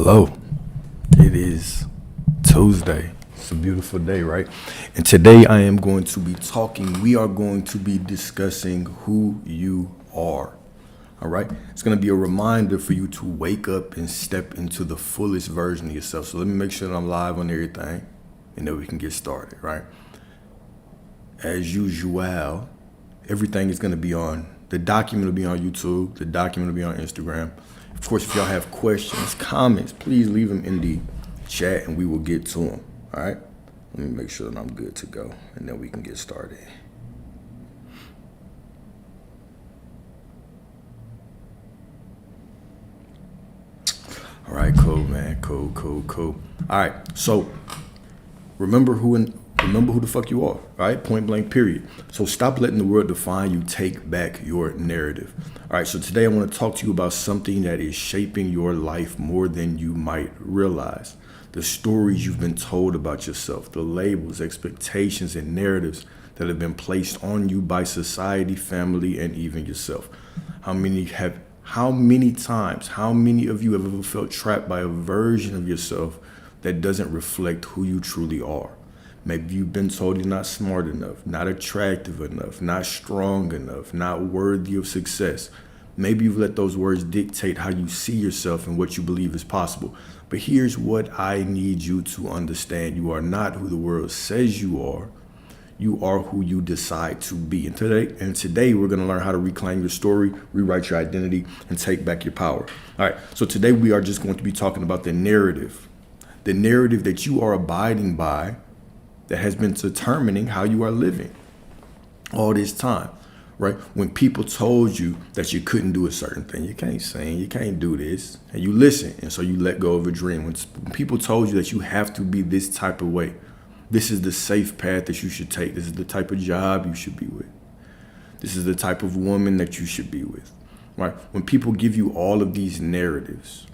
Hello. It is Tuesday. It's a beautiful day, right? And today I am going to be we are going to be discussing who you are. All right? It's going to be a reminder for you to wake up and step into the fullest version of yourself. So let me make sure that I'm live on everything and then we can get started, right? As usual, everything is going to be the document will be on YouTube, the document will be on Instagram. Of course, if y'all have questions, comments, please leave them in the chat and we will get to them. All right. Let me make sure that I'm good to go and then we can get started. All right, cool, man. Cool. All right. So remember who the fuck you are, all right? Point blank, period. So stop letting the world define you. Take back your narrative. All right, so today I want to talk to you about something that is shaping your life more than you might realize. The stories you've been told about yourself, the labels, expectations, and narratives that have been placed on you by society, family, and even yourself. How many of you have ever felt trapped by a version of yourself that doesn't reflect who you truly are? Maybe you've been told you're not smart enough, not attractive enough, not strong enough, not worthy of success. Maybe you've let those words dictate how you see yourself and what you believe is possible. But here's what I need you to understand. You are not who the world says you are. You are who you decide to be. And today we're going to learn how to reclaim your story, rewrite your identity, and take back your power. All right. So today we are just going to be talking about the narrative that you are abiding by, that has been determining how you are living all this time, right? When people told you that you couldn't do a certain thing, you can't sing, you can't do this, and you listen, and so you let go of a dream. When people told you that you have to be this type of way, this is the safe path that you should take. This is the type of job you should be with. This is the type of woman that you should be with, right? When people give you all of these narratives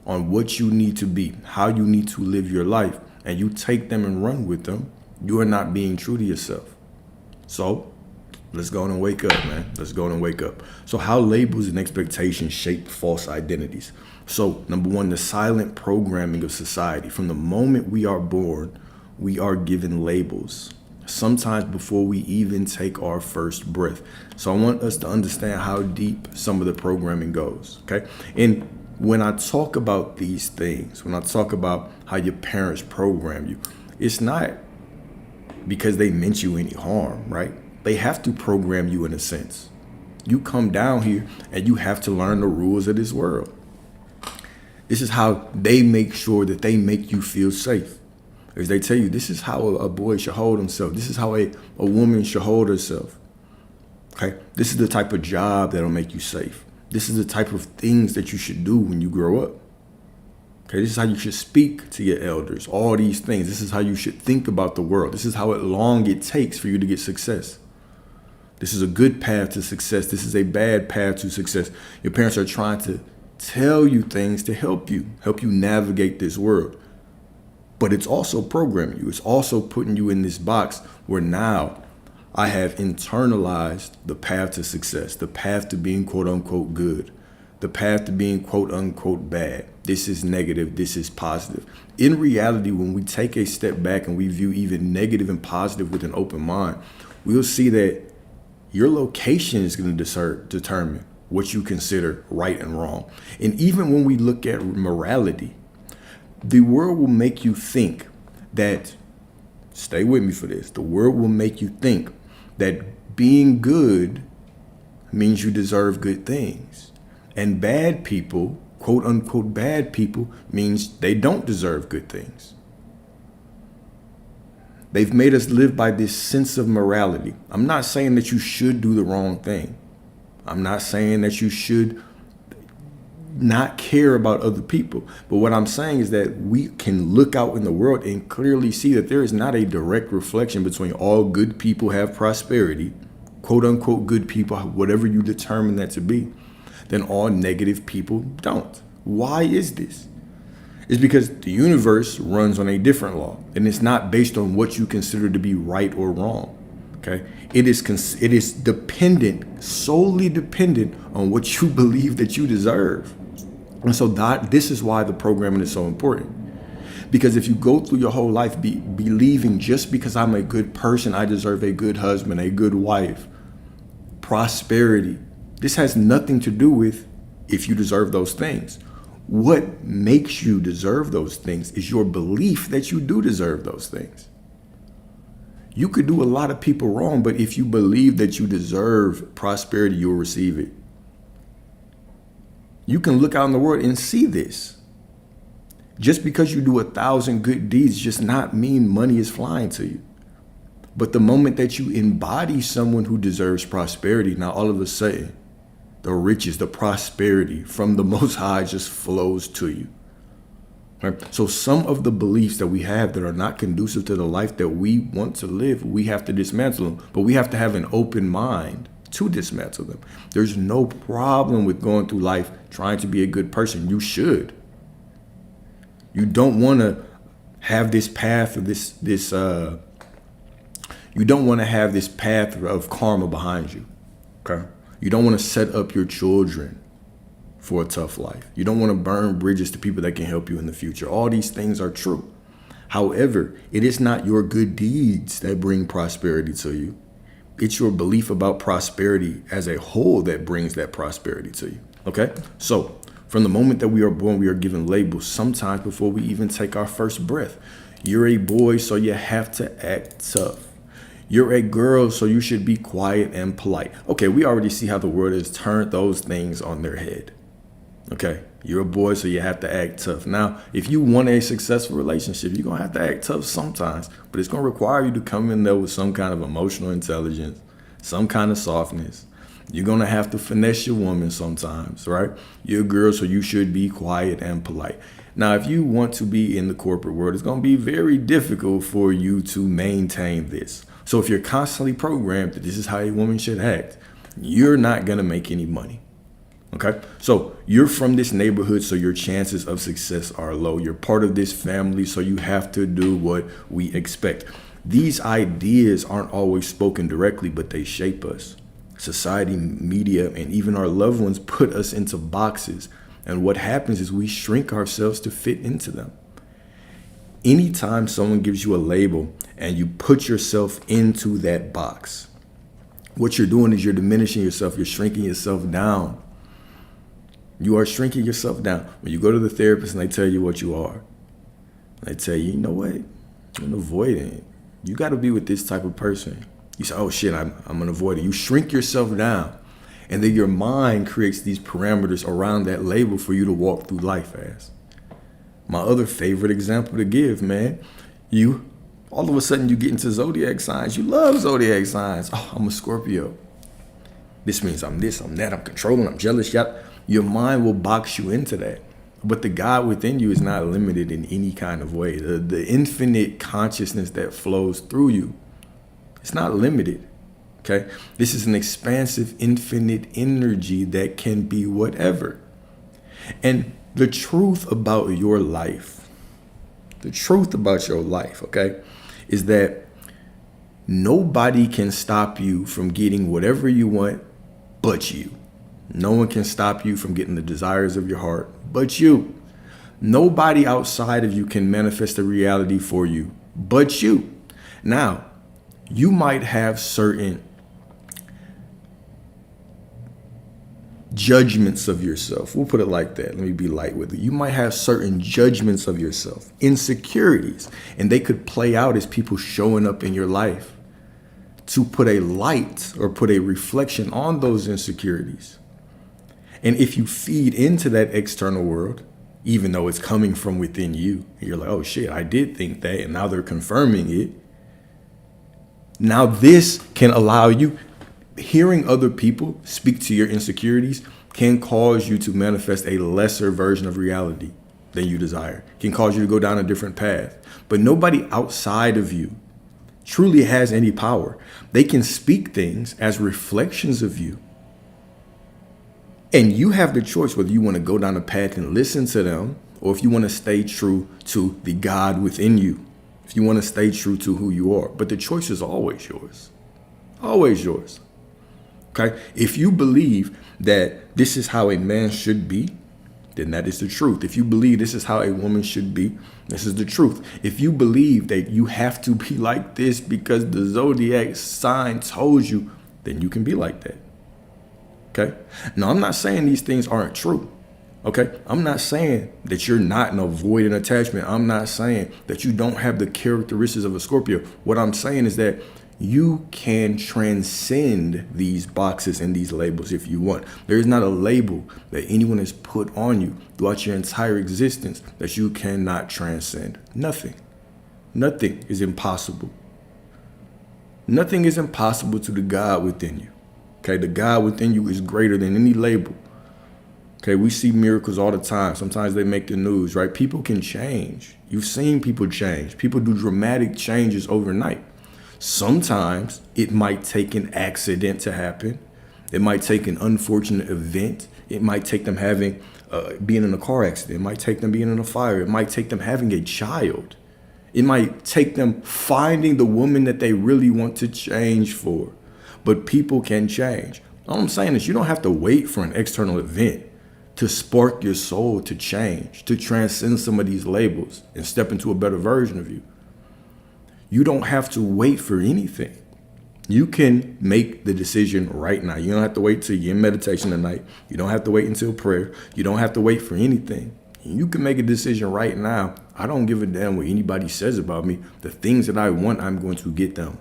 on what you need to be, how you need to live your life, and you take them and run with them, you are not being true to yourself. So let's go on and wake up, man. Let's go on and wake up. So how labels and expectations shape false identities. So number one, the silent programming of society. From the moment we are born, we are given labels, sometimes before we even take our first breath. So I want us to understand how deep some of the programming goes, okay? And when I talk about these things, when I talk about how your parents program you, it's not because they meant you any harm, right? They have to program you in a sense. You come down here and you have to learn the rules of this world. This is how they make sure that they make you feel safe. As they tell you, this is how a boy should hold himself. This is how a woman should hold herself. Okay? This is the type of job that'll make you safe. This is the type of things that you should do when you grow up. Okay, this is how you should speak to your elders, all these things. This is how you should think about the world. This is how long it takes for you to get success. This is a good path to success. This is a bad path to success. Your parents are trying to tell you things to help you navigate this world. But it's also programming you. It's also putting you in this box where now I have internalized the path to success, the path to being quote unquote good, the path to being quote unquote bad. This is negative. This is positive. In reality, when we take a step back and we view even negative and positive with an open mind, we'll see that your location is going to determine what you consider right and wrong. And even when we look at morality, the world will make you think that, stay with me for this, the world will make you think that being good means you deserve good things. And bad people, quote unquote bad people, means they don't deserve good things. They've made us live by this sense of morality. I'm not saying that you should do the wrong thing. I'm not saying that you should not care about other people. But what I'm saying is that we can look out in the world and clearly see that there is not a direct reflection between all good people have prosperity, quote unquote good people, whatever you determine that to be, then all negative people don't. Why is this? It's because the universe runs on a different law, and it's not based on what you consider to be right or wrong. Okay, it is solely dependent on what you believe that you deserve. And so this is why the programming is so important. Because if you go through your whole life believing just because I'm a good person, I deserve a good husband, a good wife, prosperity, this has nothing to do with if you deserve those things. What makes you deserve those things is your belief that you do deserve those things. You could do a lot of people wrong, but if you believe that you deserve prosperity, you'll receive it. You can look out in the world and see this. Just because you do 1,000 good deeds does not mean money is flying to you. But the moment that you embody someone who deserves prosperity, now all of a sudden, the riches, the prosperity from the Most High just flows to you. Right? So some of the beliefs that we have that are not conducive to the life that we want to live, we have to dismantle them. But we have to have an open mind to dismantle them. There's no problem with going through life trying to be a good person. You should. You don't want to have this path of you don't want to have this path of karma behind you. Okay? You don't want to set up your children for a tough life. You don't want to burn bridges to people that can help you in the future. All these things are true. However, it is not your good deeds that bring prosperity to you. It's your belief about prosperity as a whole that brings that prosperity to you. Okay? So, from the moment that we are born, we are given labels sometimes before we even take our first breath. You're a boy, so you have to act tough. You're a girl, so you should be quiet and polite. Okay, we already see how the world has turned those things on their head. Okay, you're a boy, so you have to act tough. Now, if you want a successful relationship, you're going to have to act tough sometimes, but it's going to require you to come in there with some kind of emotional intelligence, some kind of softness. You're going to have to finesse your woman sometimes, right? You're a girl, so you should be quiet and polite. Now, if you want to be in the corporate world, it's going to be very difficult for you to maintain this. So if you're constantly programmed that this is how a woman should act, you're not going to make any money. Okay? So you're from this neighborhood, so your chances of success are low. You're part of this family, so you have to do what we expect. These ideas aren't always spoken directly, but they shape us. Society, media, and even our loved ones put us into boxes. And what happens is we shrink ourselves to fit into them. Anytime someone gives you a label and you put yourself into that box, what you're doing is you're diminishing yourself. You're shrinking yourself down. You are shrinking yourself down. When you go to the therapist and they tell you what you are, they tell you, you know what? I'm avoiding it. You got to be with this type of person. You say, oh shit, I'm an avoider. You shrink yourself down. And then your mind creates these parameters around that label for you to walk through life as. My other favorite example to give, man, all of a sudden you get into zodiac signs. You love zodiac signs. Oh, I'm a Scorpio. This means I'm this, I'm that, I'm controlling, I'm jealous. Your mind will box you into that. But the God within you is not limited in any kind of way. The infinite consciousness that flows through you, it's not limited. Okay? This is an expansive, infinite energy that can be whatever. And the truth about your life, okay, is that nobody can stop you from getting whatever you want but you. No one can stop you from getting the desires of your heart but you. Nobody outside of you can manifest a reality for you but you. Now, you might have certain judgments of yourself. We'll put it like that. Let me be light with it. You might have certain judgments of yourself, insecurities, and they could play out as people showing up in your life to put a light or put a reflection on those insecurities. And if you feed into that external world, even though it's coming from within you, and you're like, oh shit, I did think that, and now they're confirming it. Now this can allow you, hearing other people speak to your insecurities can cause you to manifest a lesser version of reality than you desire. Can cause you to go down a different path. But nobody outside of you truly has any power. They can speak things as reflections of you. And you have the choice whether you want to go down a path and listen to them, or if you want to stay true to the God within you. If you want to stay true to who you are. But the choice is always yours. Always yours. Okay? If you believe that this is how a man should be, then that is the truth. If you believe this is how a woman should be, this is the truth. If you believe that you have to be like this because the zodiac sign told you, then you can be like that. Okay? Now, I'm not saying these things aren't true. Okay? I'm not saying that you're not an avoidant attachment. I'm not saying that you don't have the characteristics of a Scorpio. What I'm saying is that you can transcend these boxes and these labels if you want. There is not a label that anyone has put on you throughout your entire existence that you cannot transcend. Nothing. Nothing is impossible. Nothing is impossible to the God within you. Okay, the God within you is greater than any label. Okay, we see miracles all the time. Sometimes they make the news, right? People can change. You've seen people change. People do dramatic changes overnight. Sometimes it might take an accident to happen. It might take an unfortunate event. It might take them having being in a car accident. It might take them being in a fire. It might take them having a child. It might take them finding the woman that they really want to change for. But people can change. All I'm saying is you don't have to wait for an external event to spark your soul to change, to transcend some of these labels and step into a better version of you. You don't have to wait for anything. You can make the decision right now. You don't have to wait till you're in meditation tonight. You don't have to wait until prayer. You don't have to wait for anything. You can make a decision right now. I don't give a damn what anybody says about me. The things that I want, I'm going to get them.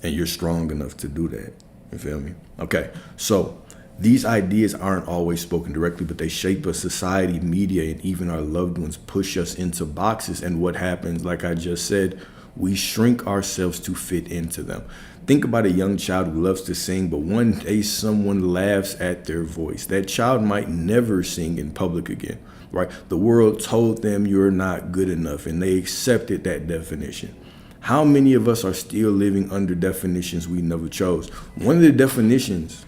And you're strong enough to do that. You feel me? Okay, so these ideas aren't always spoken directly, but they shape us. Society, media, and even our loved ones push us into boxes. And what happens, like I just said, we shrink ourselves to fit into them. Think about a young child who loves to sing, but one day someone laughs at their voice. That child might never sing in public again, right? The world told them you're not good enough, and they accepted that definition. How many of us are still living under definitions we never chose? One of the definitions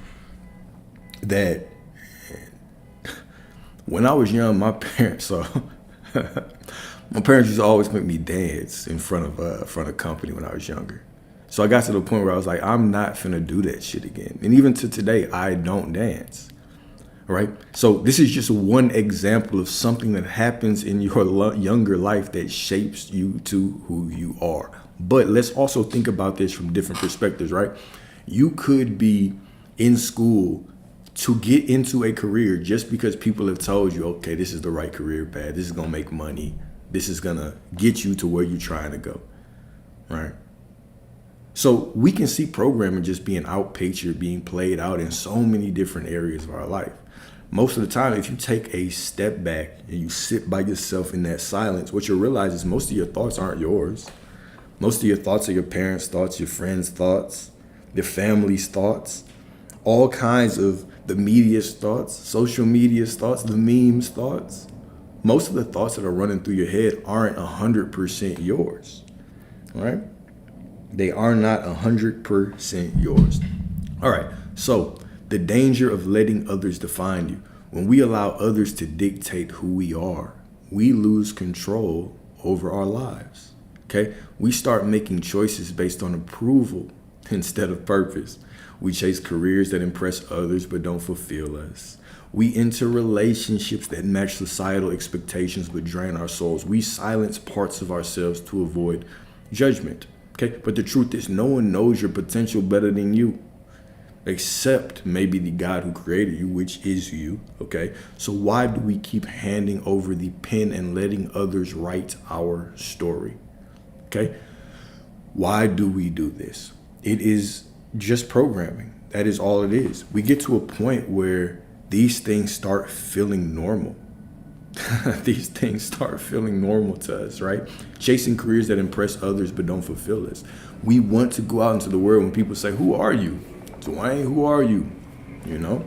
that when I was young, my parents used to always make me dance in front of company when I was younger. So I got to the point where I was like, I'm not finna do that shit again. And even to today, I don't dance. Right? So this is just one example of something that happens in your younger life that shapes you to who you are. But let's also think about this from different perspectives, right? You could be in school to get into a career just because people have told you, okay, this is the right career path. This is going to make money. This is going to get you to where you're trying to go, right? So we can see programming just being outpictured, being played out in so many different areas of our life. Most of the time, if you take a step back and you sit by yourself in that silence, what you'll realize is most of your thoughts aren't yours. Most of your thoughts are your parents' thoughts, your friends' thoughts, your family's thoughts, all kinds of the media's thoughts, social media's thoughts, the memes' thoughts. Most of the thoughts that are running through your head aren't 100% yours, right? They are not 100% yours. All right, so the danger of letting others define you. When we allow others to dictate who we are, we lose control over our lives, okay? We start making choices based on approval instead of purpose. We chase careers that impress others but don't fulfill us. We enter relationships that match societal expectations but drain our souls. We silence parts of ourselves to avoid judgment, okay? But the truth is, no one knows your potential better than you, except maybe the God who created you, which is you, okay? So why do we keep handing over the pen and letting others write our story, okay? Why do we do this? It is just programming. That is all it is. We get to a point where these things start feeling normal. These things start feeling normal to us, right? Chasing careers that impress others but don't fulfill us. We want to go out into the world when people say, who are you? Dwayne, who are you? You know?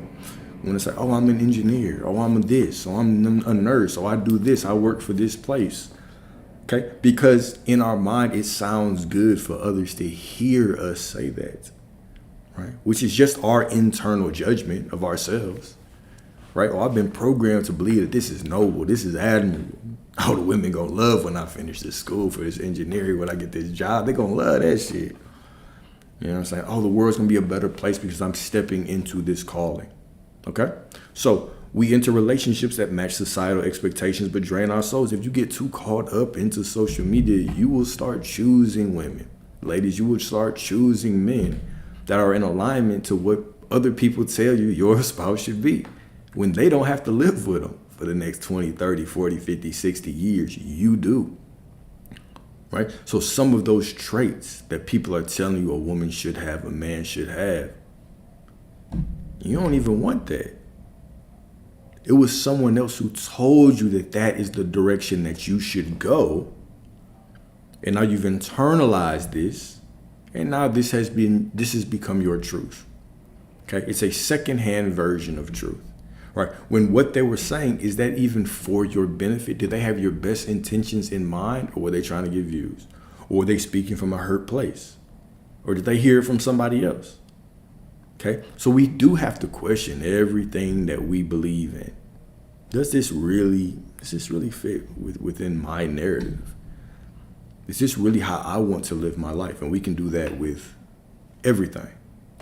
When it's like, oh, I'm an engineer. Oh, I'm this. Oh, I'm a nurse. Oh, I do this. I work for this place. Okay? Because in our mind, it sounds good for others to hear us say that, right? Which is just our internal judgment of ourselves, right? Oh, I've been programmed to believe that this is noble. This is admirable. Oh, the women gonna love when I finish this school for this engineering, when I get this job. They gonna love that shit. You know what I'm saying? Oh, the world's gonna be a better place because I'm stepping into this calling. Okay? So we enter relationships that match societal expectations but drain our souls. If you get too caught up into social media, you will start choosing women. Ladies, you will start choosing men that are in alignment to what other people tell you your spouse should be, when they don't have to live with them for the next 20, 30, 40, 50, 60 years. You do. Right? So some of those traits that people are telling you a woman should have, a man should have, you don't even want that. It was someone else who told you that that is the direction that you should go. And now you've internalized this. And now this has become your truth. Okay? It's a secondhand version of truth. Right? When what they were saying, is that even for your benefit? Did they have your best intentions in mind, or were they trying to get views? Or were they speaking from a hurt place? Or did they hear it from somebody else? Okay? So we do have to question everything that we believe in. Does this really fit within my narrative? Is this really how I want to live my life? And we can do that with everything.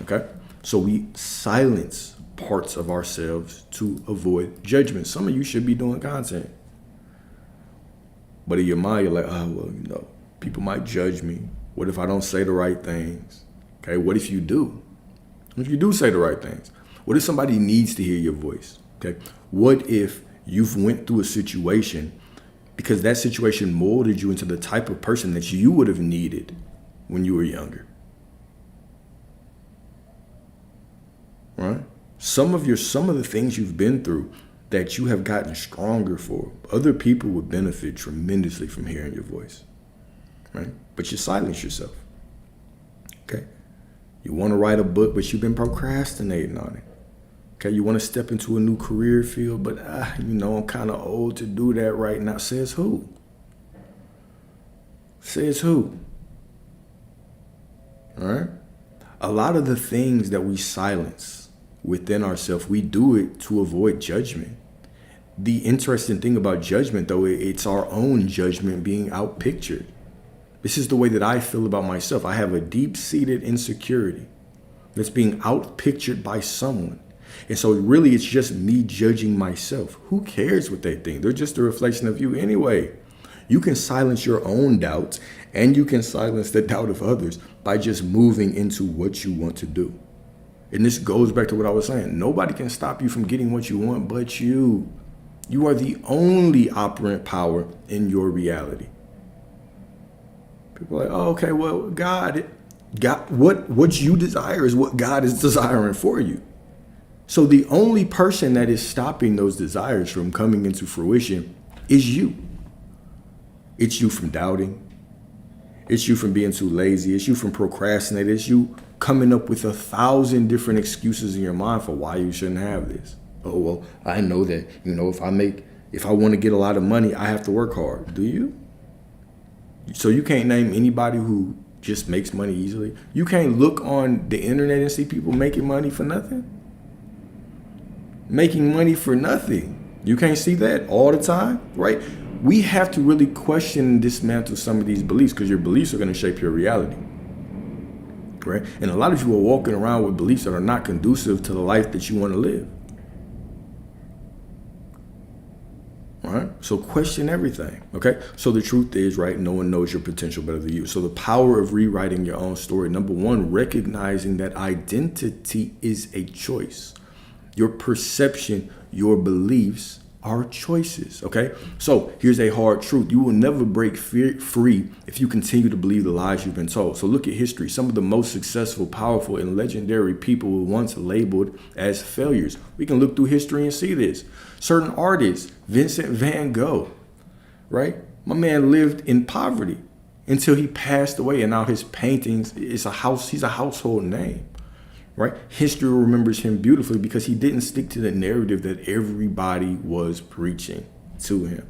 Okay? So we silence parts of ourselves to avoid judgment. Some of you should be doing content, but in your mind, you're like, oh, well, people might judge me. What if I don't say the right things? Okay, what if you do? If you do say the right things? What if somebody needs to hear your voice? Okay, what if you've went through a situation because that situation molded you into the type of person that you would have needed when you were younger? Right? Some of the things you've been through that you have gotten stronger for, other people would benefit tremendously from hearing your voice, right? But you silence yourself, okay? You want to write a book, but you've been procrastinating on it, okay? You want to step into a new career field, but I'm kind of old to do that right now. Says who? Says who? All right? A lot of the things that we silence within ourselves, we do it to avoid judgment. The interesting thing about judgment, though, it's our own judgment being outpictured. This is the way that I feel about myself. I have a deep-seated insecurity that's being outpictured by someone. And so really it's just me judging myself. Who cares what they think? They're just a reflection of you anyway. You can silence your own doubts, and you can silence the doubt of others by just moving into what you want to do. And this goes back to what I was saying. Nobody can stop you from getting what you want but you. You are the only operant power in your reality. People are like, oh, okay, well, God, what you desire is what God is desiring for you. So the only person that is stopping those desires from coming into fruition is you. It's you from doubting. It's you from being too lazy. It's you from procrastinating. It's you coming up with 1,000 different excuses in your mind for why you shouldn't have this. Oh, well, I know that, if I want to get a lot of money, I have to work hard. Do you? So you can't name anybody who just makes money easily? You can't look on the internet and see people making money for nothing? Making money for nothing. You can't see that all the time, right? We have to really question and dismantle some of these beliefs, because your beliefs are going to shape your reality. Right? And a lot of you are walking around with beliefs that are not conducive to the life that you want to live. All right? So question everything. Okay? So the truth is, right, no one knows your potential better than you. So the power of rewriting your own story. Number one, recognizing that identity is a choice. Your perception, your beliefs are choices, okay? So here's a hard truth. You will never break free if you continue to believe the lies you've been told. So look at history. Some of the most successful, powerful, and legendary people were once labeled as failures. We can look through history and see this. Certain artists, Vincent van Gogh, right? My man lived in poverty until he passed away, and now his paintings, he's a household name. Right? History remembers him beautifully because he didn't stick to the narrative that everybody was preaching to him.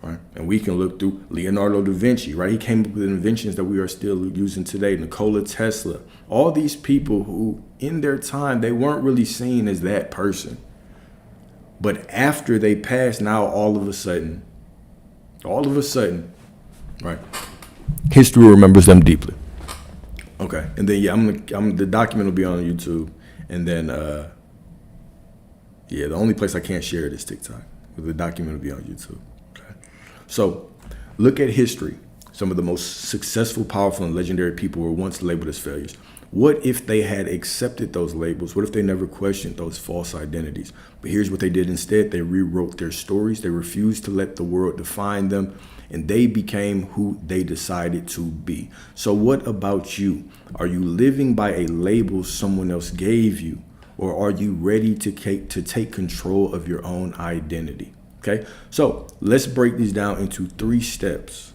Right? And we can look through Leonardo da Vinci, right? He came up with inventions that we are still using today. Nikola Tesla, all these people who in their time, they weren't really seen as that person. But after they passed, now all of a sudden, right? History remembers them deeply. Okay, and then the document will be on YouTube, and then Yeah, the only place I can't share it is TikTok. But the document will be on YouTube. Okay. So look at history. Some of the most successful, powerful, and legendary people were once labeled as failures. What if they had accepted those labels? What if they never questioned those false identities? But here's what they did instead. They rewrote their stories. They refused to let the world define them, and they became who they decided to be. So what about you? Are you living by a label someone else gave you, or are you ready to take control of your own identity? Okay, so let's break these down into 3 steps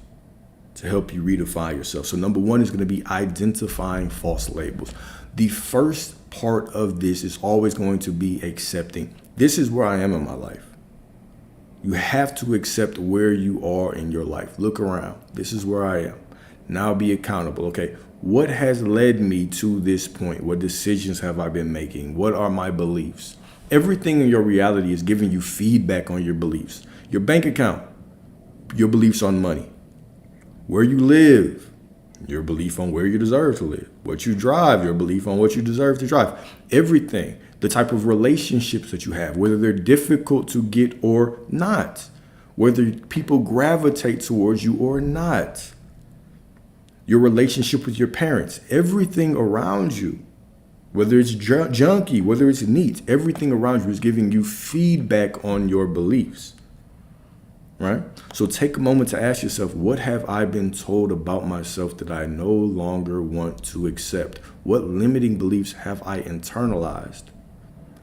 to help you redefine yourself. So number 1 is going to be identifying false labels. The first part of this is always going to be accepting. This is where I am in my life. You have to accept where you are in your life. Look around. This is where I am. Now be accountable. Okay, what has led me to this point? What decisions have I been making? What are my beliefs? Everything in your reality is giving you feedback on your beliefs. Your bank account, your beliefs on money. Where you live, your belief on where you deserve to live. What you drive, your belief on what you deserve to drive. Everything, the type of relationships that you have, whether they're difficult to get or not, whether people gravitate towards you or not. Your relationship with your parents, everything around you, whether it's junky, whether it's neat, everything around you is giving you feedback on your beliefs. Right? So take a moment to ask yourself, what have I been told about myself that I no longer want to accept? What limiting beliefs have I internalized?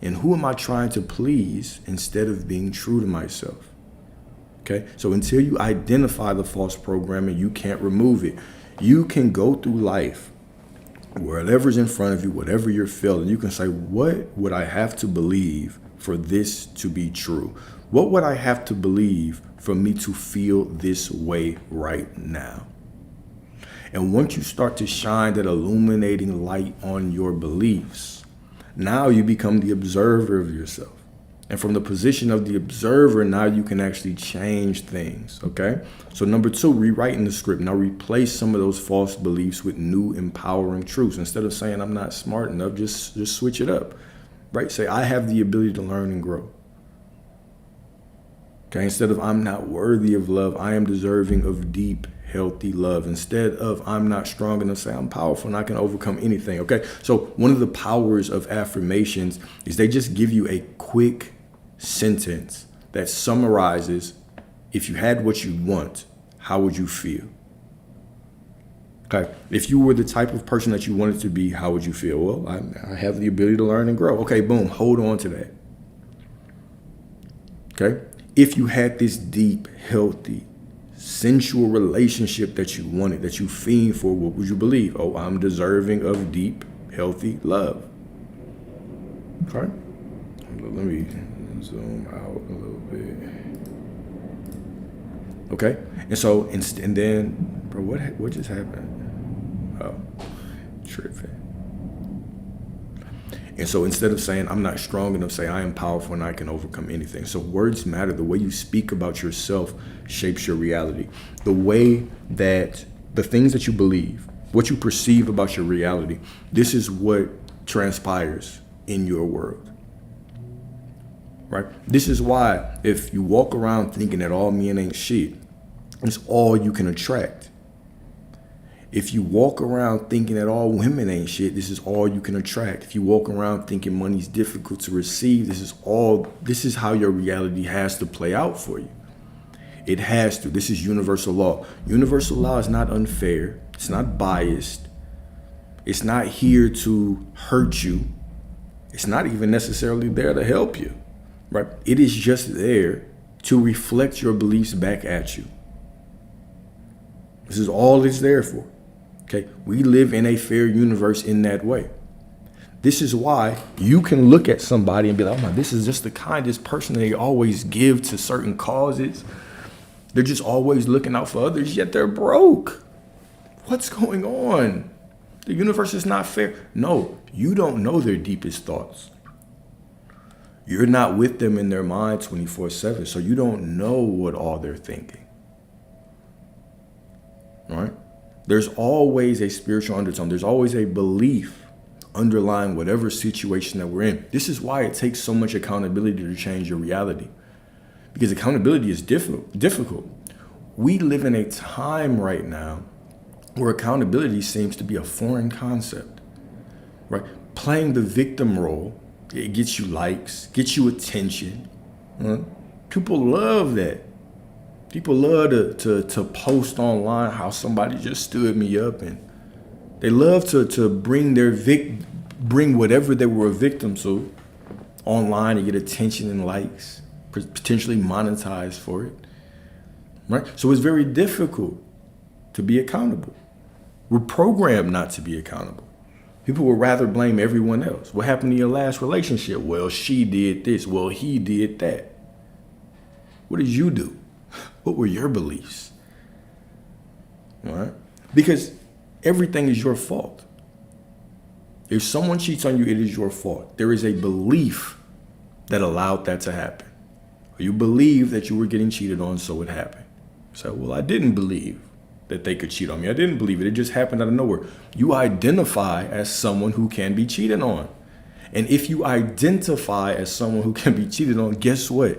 And who am I trying to please instead of being true to myself? Okay, so until you identify the false programming, you can't remove it. You can go through life, whatever's in front of you, whatever you're feeling, you can say, what would I have to believe for this to be true? What would I have to believe for me to feel this way right now? And once you start to shine that illuminating light on your beliefs, now you become the observer of yourself. And from the position of the observer, now you can actually change things, okay? So number 2, rewriting the script. Now replace some of those false beliefs with new empowering truths. Instead of saying I'm not smart enough, just switch it up, right? Say I have the ability to learn and grow. Okay, instead of I'm not worthy of love, I am deserving of deep, healthy love. Instead of I'm not strong enough, say I'm powerful and I can overcome anything. Okay, so one of the powers of affirmations is they just give you a quick sentence that summarizes, if you had what you want, how would you feel? Okay, if you were the type of person that you wanted to be, how would you feel? Well, I have the ability to learn and grow. Okay, boom, hold on to that. Okay, if you had this deep, healthy, sensual relationship that you wanted, that you fiend for, what would you believe? Oh, I'm deserving of deep, healthy love. Okay, let me zoom out a little bit. Okay, and so, and then, bro, what just happened? Oh, tripping. And so instead of saying I'm not strong enough, say I am powerful and I can overcome anything. So words matter. The way you speak about yourself shapes your reality. The way that the things that you believe, what you perceive about your reality, this is what transpires in your world. Right? This is why if you walk around thinking that all men ain't shit, it's all you can attract. If you walk around thinking that all women ain't shit, this is all you can attract. If you walk around thinking money's difficult to receive, this is how your reality has to play out for you. It has to. This is universal law. Universal law is not unfair. It's not biased. It's not here to hurt you. It's not even necessarily there to help you, right? It is just there to reflect your beliefs back at you. This is all it's there for. Okay, we live in a fair universe in that way. This is why you can look at somebody and be like, oh my, this is just the kindest person. They always give to certain causes. They're just always looking out for others, yet they're broke. What's going on? The universe is not fair. No, you don't know their deepest thoughts. You're not with them in their mind 24/7, so you don't know what all they're thinking. All right? There's always a spiritual undertone. There's always a belief underlying whatever situation that we're in. This is why it takes so much accountability to change your reality. Because accountability is difficult. We live in a time right now where accountability seems to be a foreign concept, right? Playing the victim role, it gets you likes, gets you attention. People love that. People love to post online how somebody just stood me up, and they love to bring whatever they were a victim to online and get attention and likes, potentially monetize for it, right? So it's very difficult to be accountable. We're programmed not to be accountable. People would rather blame everyone else. What happened to your last relationship? Well, she did this. Well, he did that. What did you do? What were your beliefs? All right? Because everything is your fault. If someone cheats on you, it is your fault. There is a belief that allowed that to happen. Or you believe that you were getting cheated on, so it happened. So, well, I didn't believe that they could cheat on me. I didn't believe it. It just happened out of nowhere. You identify as someone who can be cheated on. And if you identify as someone who can be cheated on, guess what?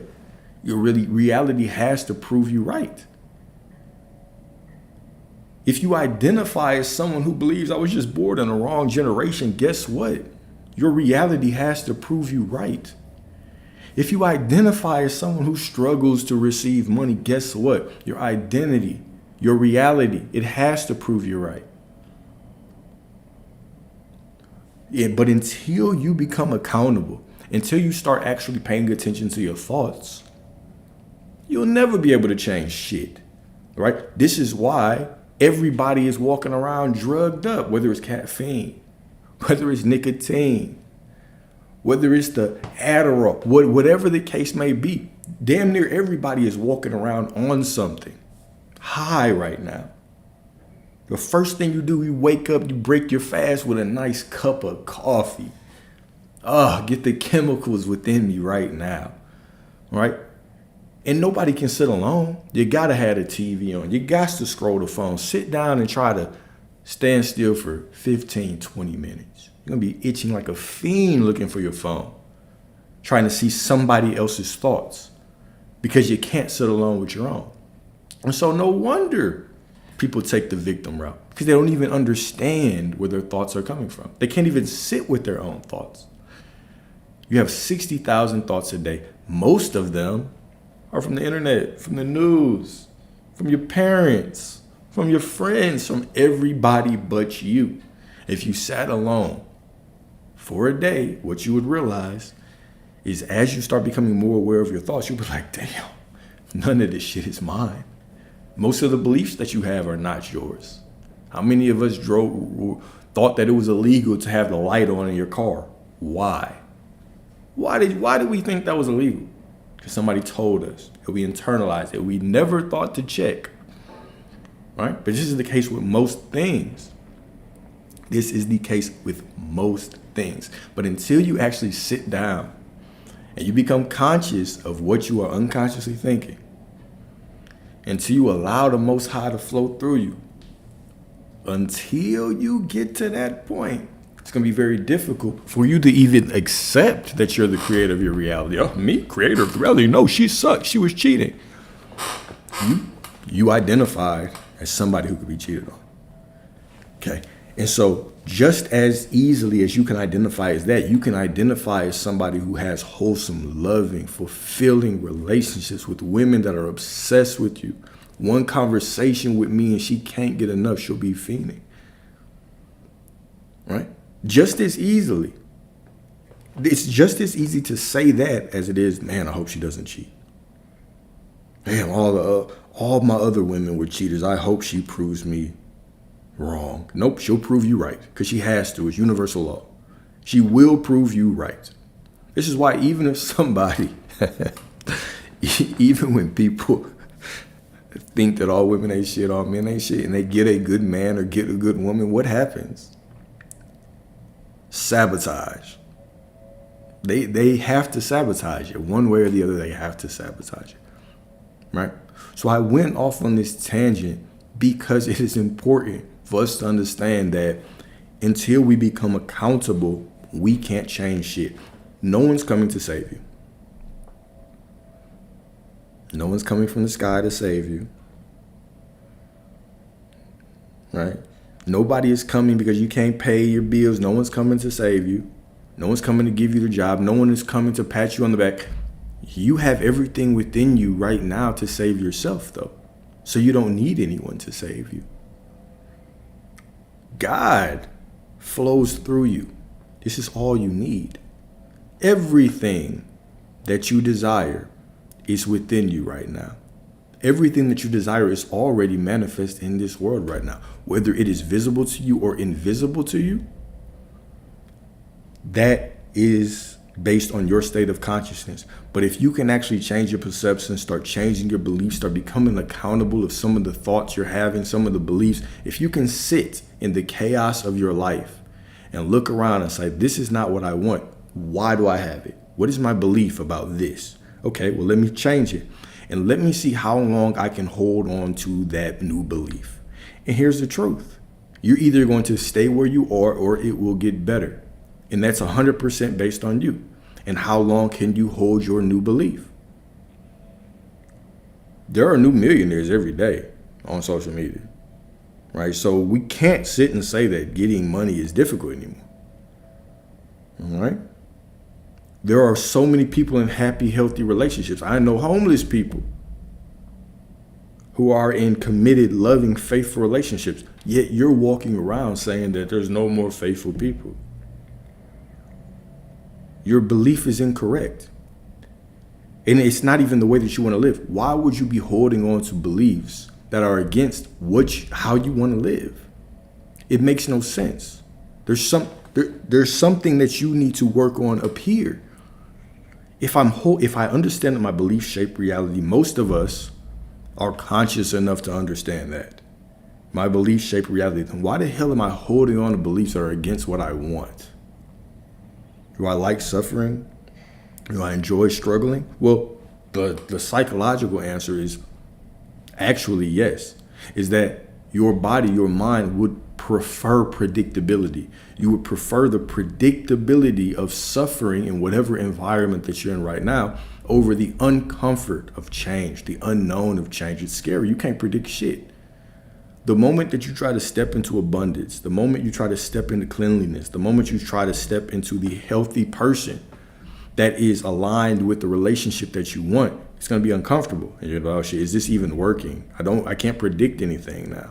Your reality has to prove you right. If you identify as someone who believes I was just born in the wrong generation, guess what? Your reality has to prove you right. If you identify as someone who struggles to receive money, guess what? Your identity, your reality, it has to prove you right. Yeah, but until you become accountable, until you start actually paying attention to your thoughts, you'll never be able to change shit, right? This is why everybody is walking around drugged up, whether it's caffeine, whether it's nicotine, whether it's the Adderall, whatever the case may be. Damn near everybody is walking around on something, high right now. The first thing you do, you wake up, you break your fast with a nice cup of coffee. Get the chemicals within me right now, right? And nobody can sit alone. You gotta have the TV on. You got to scroll the phone. Sit down and try to stand still for 15, 20 minutes. You're gonna be itching like a fiend looking for your phone, trying to see somebody else's thoughts because you can't sit alone with your own. And so no wonder people take the victim route, because they don't even understand where their thoughts are coming from. They can't even sit with their own thoughts. You have 60,000 thoughts a day. Most of them are from the internet, from the news, from your parents, from your friends, from everybody but you. If you sat alone for a day, what you would realize is as you start becoming more aware of your thoughts, you'll be like, damn, none of this shit is mine. Most of the beliefs that you have are not yours. How many of us thought that it was illegal to have the light on in your car? Why? Why did we think that was illegal? Because somebody told us, and we internalized it. We never thought to check, right? But this is the case with most things. This is the case with most things. But until you actually sit down and you become conscious of what you are unconsciously thinking, until you allow the Most High to flow through you, until you get to that point, it's going to be very difficult for you to even accept that you're the creator of your reality. Oh, me, creator of the reality? No, she sucked. She was cheating. You identified as somebody who could be cheated on. Okay. And so just as easily as you can identify as that, you can identify as somebody who has wholesome, loving, fulfilling relationships with women that are obsessed with you. One conversation with me and she can't get enough, she'll be fiending. Right? Just as easily. It's just as easy to say that as it is, man, I hope she doesn't cheat. Man, all my other women were cheaters. I hope she proves me wrong. Nope, she'll prove you right because she has to. It's universal law. She will prove you right. This is why even if somebody, even when people think that all women ain't shit, all men ain't shit, and they get a good man or get a good woman, what happens? Sabotage. They have to sabotage it. One way or the other, they have to sabotage it. Right? So I went off on this tangent because it is important for us to understand that Until we become accountable, we can't change shit. No one's coming to save you. No one's coming from the sky to save you. Right? Nobody is coming because you can't pay your bills. No one's coming to save you. No one's coming to give you the job. No one is coming to pat you on the back. You have everything within you right now to save yourself, though. So you don't need anyone to save you. God flows through you. This is all you need. Everything that you desire is within you right now. Everything that you desire is already manifest in this world right now. Whether it is visible to you or invisible to you, that is based on your state of consciousness. But if you can actually change your perception, start changing your beliefs, start becoming accountable of some of the thoughts you're having, some of the beliefs, if you can sit in the chaos of your life and look around and say, this is not what I want. Why do I have it? What is my belief about this? Okay, well, let me change it. And let me see how long I can hold on to that new belief. And here's the truth. You're either going to stay where you are or it will get better. And that's 100% based on you. And how long can you hold your new belief? There are new millionaires every day on social media, right? So we can't sit and say that getting money is difficult anymore. All right? There are so many people in happy, healthy relationships. I know homeless people who are in committed, loving, faithful relationships. Yet you're walking around saying that there's no more faithful people. Your belief is incorrect. And it's not even the way that you want to live. Why would you be holding on to beliefs that are against how you want to live? It makes no sense. There's something that you need to work on up here. If I understand that my beliefs shape reality, most of us are conscious enough to understand that. My beliefs shape reality. Then why the hell am I holding on to beliefs that are against what I want? Do I like suffering? Do I enjoy struggling? Well, the psychological answer is actually yes. Is that your body, your mind would prefer predictability. You would prefer the predictability of suffering in whatever environment that you're in right now over the uncomfort of change, the unknown of change. It's scary. You can't predict shit. The moment that you try to step into abundance, the moment you try to step into cleanliness, the moment you try to step into the healthy person that is aligned with the relationship that you want, it's going to be uncomfortable. And you're like, oh shit, is this even working? I can't predict anything now.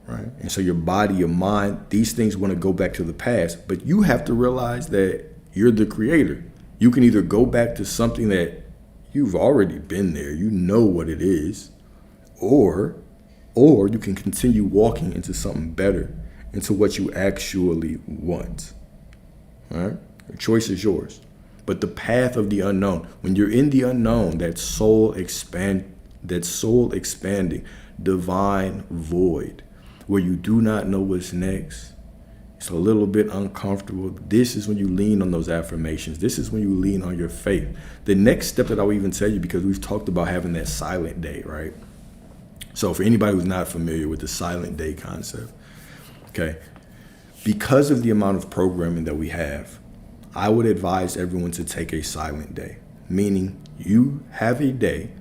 Right? And so your body, your mind, these things want to go back to the past, but you have to realize that you're the creator. You can either go back to something that you've already been there, you know what it is, or you can continue walking into something better, into what you actually want. All right? The choice is yours. But the path of the unknown, when you're in the unknown, that soul expanding, divine void, where you do not know what's next, it's a little bit uncomfortable. This is when you lean on those affirmations. This is when you lean on your faith. The next step that I will even tell you, because we've talked about having that silent day, right? So for anybody who's not familiar with the silent day concept, okay, because of the amount of programming that we have, I would advise everyone to take a silent day, meaning you have a day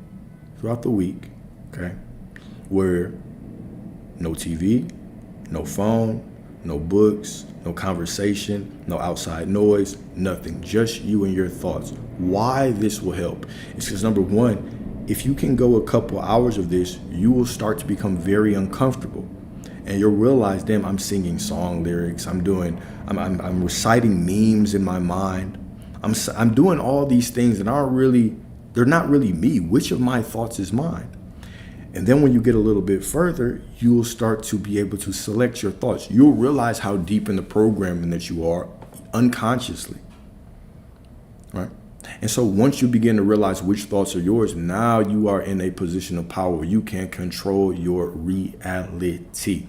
throughout the week, okay, where no TV, no phone, no books, no conversation, no outside noise, nothing, just you and your thoughts. Why this will help is because, number one, if you can go a couple hours of this, you will start to become very uncomfortable. And you'll realize, damn, I'm singing song lyrics. I'm reciting memes in my mind. I'm doing all these things that they're not really me. Which of my thoughts is mine? And then when you get a little bit further, you'll start to be able to select your thoughts. You'll realize how deep in the programming that you are unconsciously, right? And so once you begin to realize which thoughts are yours, now you are in a position of power where you can control your reality.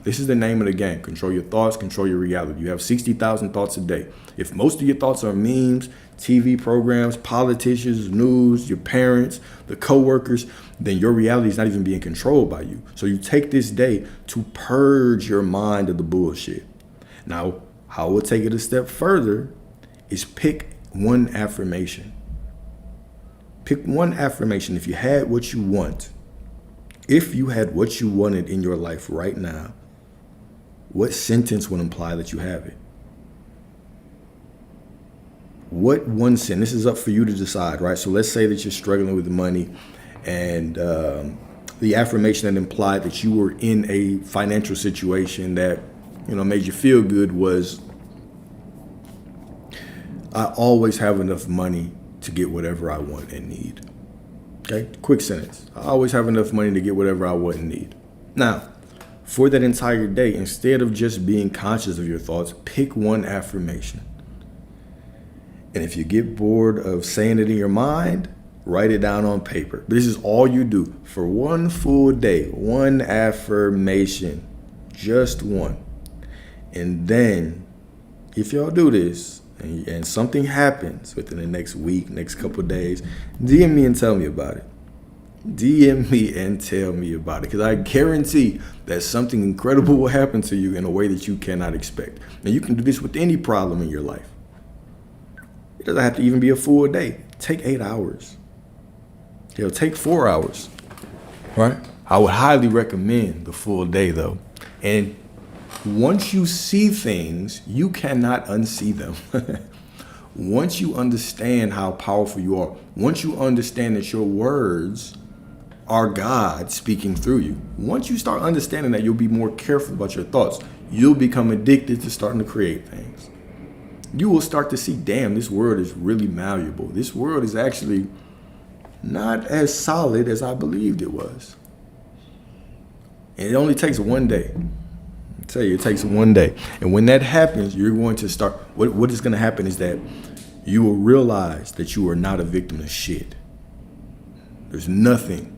This is the name of the game. Control your thoughts, control your reality. You have 60,000 thoughts a day. If most of your thoughts are memes, TV programs, politicians, news, your parents, the coworkers, then your reality is not even being controlled by you. So you take this day to purge your mind of the bullshit. Now, how we'll take it a step further is pick one affirmation. Pick one affirmation. If you had what you want, if you had what you wanted in your life right now, what sentence would imply that you have it? What one sentence? This is up for you to decide, right? So let's say that you're struggling with money, and the affirmation that implied that you were in a financial situation that, made you feel good was, I always have enough money to get whatever I want and need. Okay, quick sentence. I always have enough money to get whatever I want and need. Now, for that entire day, instead of just being conscious of your thoughts, pick one affirmation. And if you get bored of saying it in your mind, write it down on paper. This is all you do for one full day, one affirmation, just one. And then if y'all do this and something happens within the next week, next couple of days, DM me and tell me about it. DM me and tell me about it, because I guarantee that something incredible will happen to you in a way that you cannot expect. And you can do this with any problem in your life. It doesn't have to even be a full day. Take 8 hours. Take 4 hours, right? I would highly recommend the full day though. And once you see things, you cannot unsee them. Once you understand how powerful you are, once you understand that your words are God speaking through you, once you start understanding that, you'll be more careful about your thoughts. You'll become addicted to starting to create things. You will start to see, damn, this world is really malleable. This world is actually not as solid as I believed it was. And it only takes one day. I tell you, it takes one day. And when that happens, you're going to start, what is going to happen is that you will realize that you are not a victim of shit. There's nothing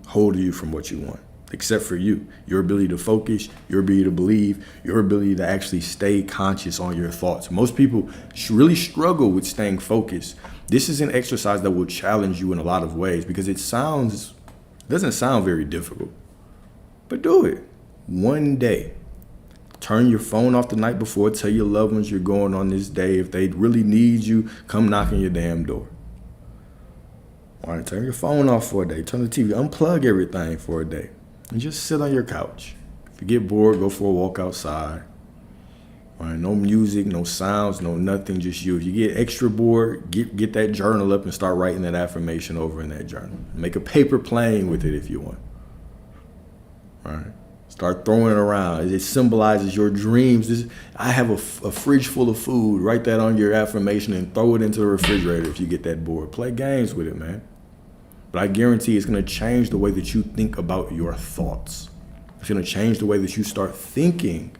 holding you from what you want, except for you, your ability to focus, your ability to believe, your ability to actually stay conscious on your thoughts. Most people really struggle with staying focused. This is an exercise that will challenge you in a lot of ways, because it doesn't sound very difficult, but do it one day. Turn your phone off the night before. Tell your loved ones you're going on this day. If they really need you, come knock on your damn door. All right, turn your phone off for a day. Turn the TV, unplug everything for a day. And just sit on your couch. If you get bored, go for a walk outside. All right, no music, no sounds, no nothing, just you. If you get extra bored, get that journal up and start writing that affirmation over in that journal. Make a paper plane with it if you want. All right. Start throwing it around. It symbolizes your dreams. I have a fridge full of food. Write that on your affirmation and throw it into the refrigerator if you get that bored. Play games with it, man. But I guarantee it's going to change the way that you think about your thoughts. It's going to change the way that you start thinking,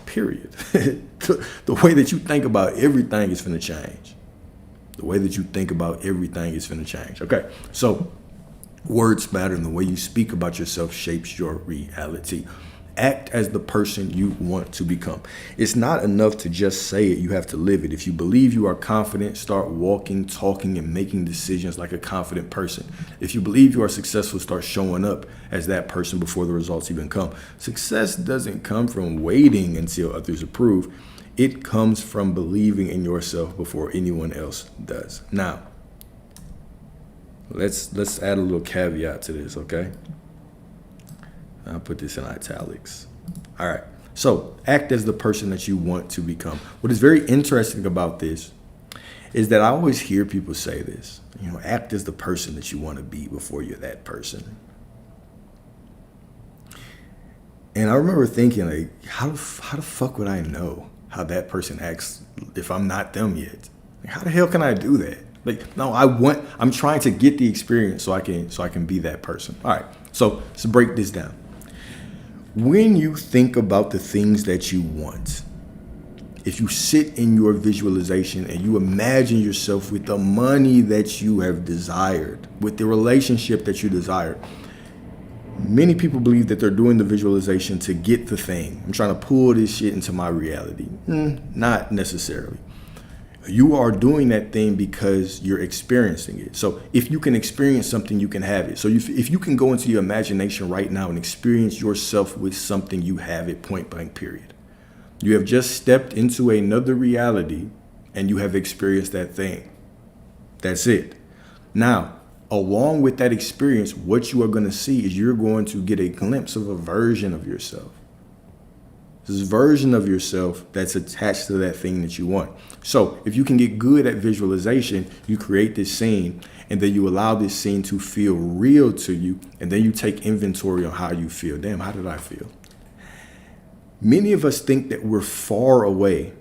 period. The way that you think about everything is going to change. The way that you think about everything is going to change. Okay, so words matter, and the way you speak about yourself shapes your reality. Act as the person you want to become. It's not enough to just say it, you have to live it. If you believe you are confident, start walking, talking, and making decisions like a confident person. If you believe you are successful, start showing up as that person before the results even come. Success doesn't come from waiting until others approve. It comes from believing in yourself before anyone else does. Now, let's add a little caveat to this, okay? I'll put this in italics. All right. So act as the person that you want to become. What is very interesting about this is that I always hear people say this, act as the person that you want to be before you're that person. And I remember thinking, like, how the fuck would I know how that person acts if I'm not them yet? Like, how the hell can I do that? Like, no, I'm trying to get the experience so I can be that person. All right, so let's break this down. When you think about the things that you want, if you sit in your visualization and you imagine yourself with the money that you have desired, with the relationship that you desire, many people believe that they're doing the visualization to get the thing. I'm trying to pull this shit into my reality. Not necessarily. You are doing that thing because you're experiencing it. So if you can experience something, you can have it. So if you can go into your imagination right now and experience yourself with something, you have it, point blank, period. You have just stepped into another reality and you have experienced that thing. That's it. Now, along with that experience, what you are going to see is you're going to get a glimpse of a version of yourself. This version of yourself that's attached to that thing that you want. So if you can get good at visualization, you create this scene and then you allow this scene to feel real to you. And then you take inventory on how you feel. Damn, how did I feel? Many of us think that we're far away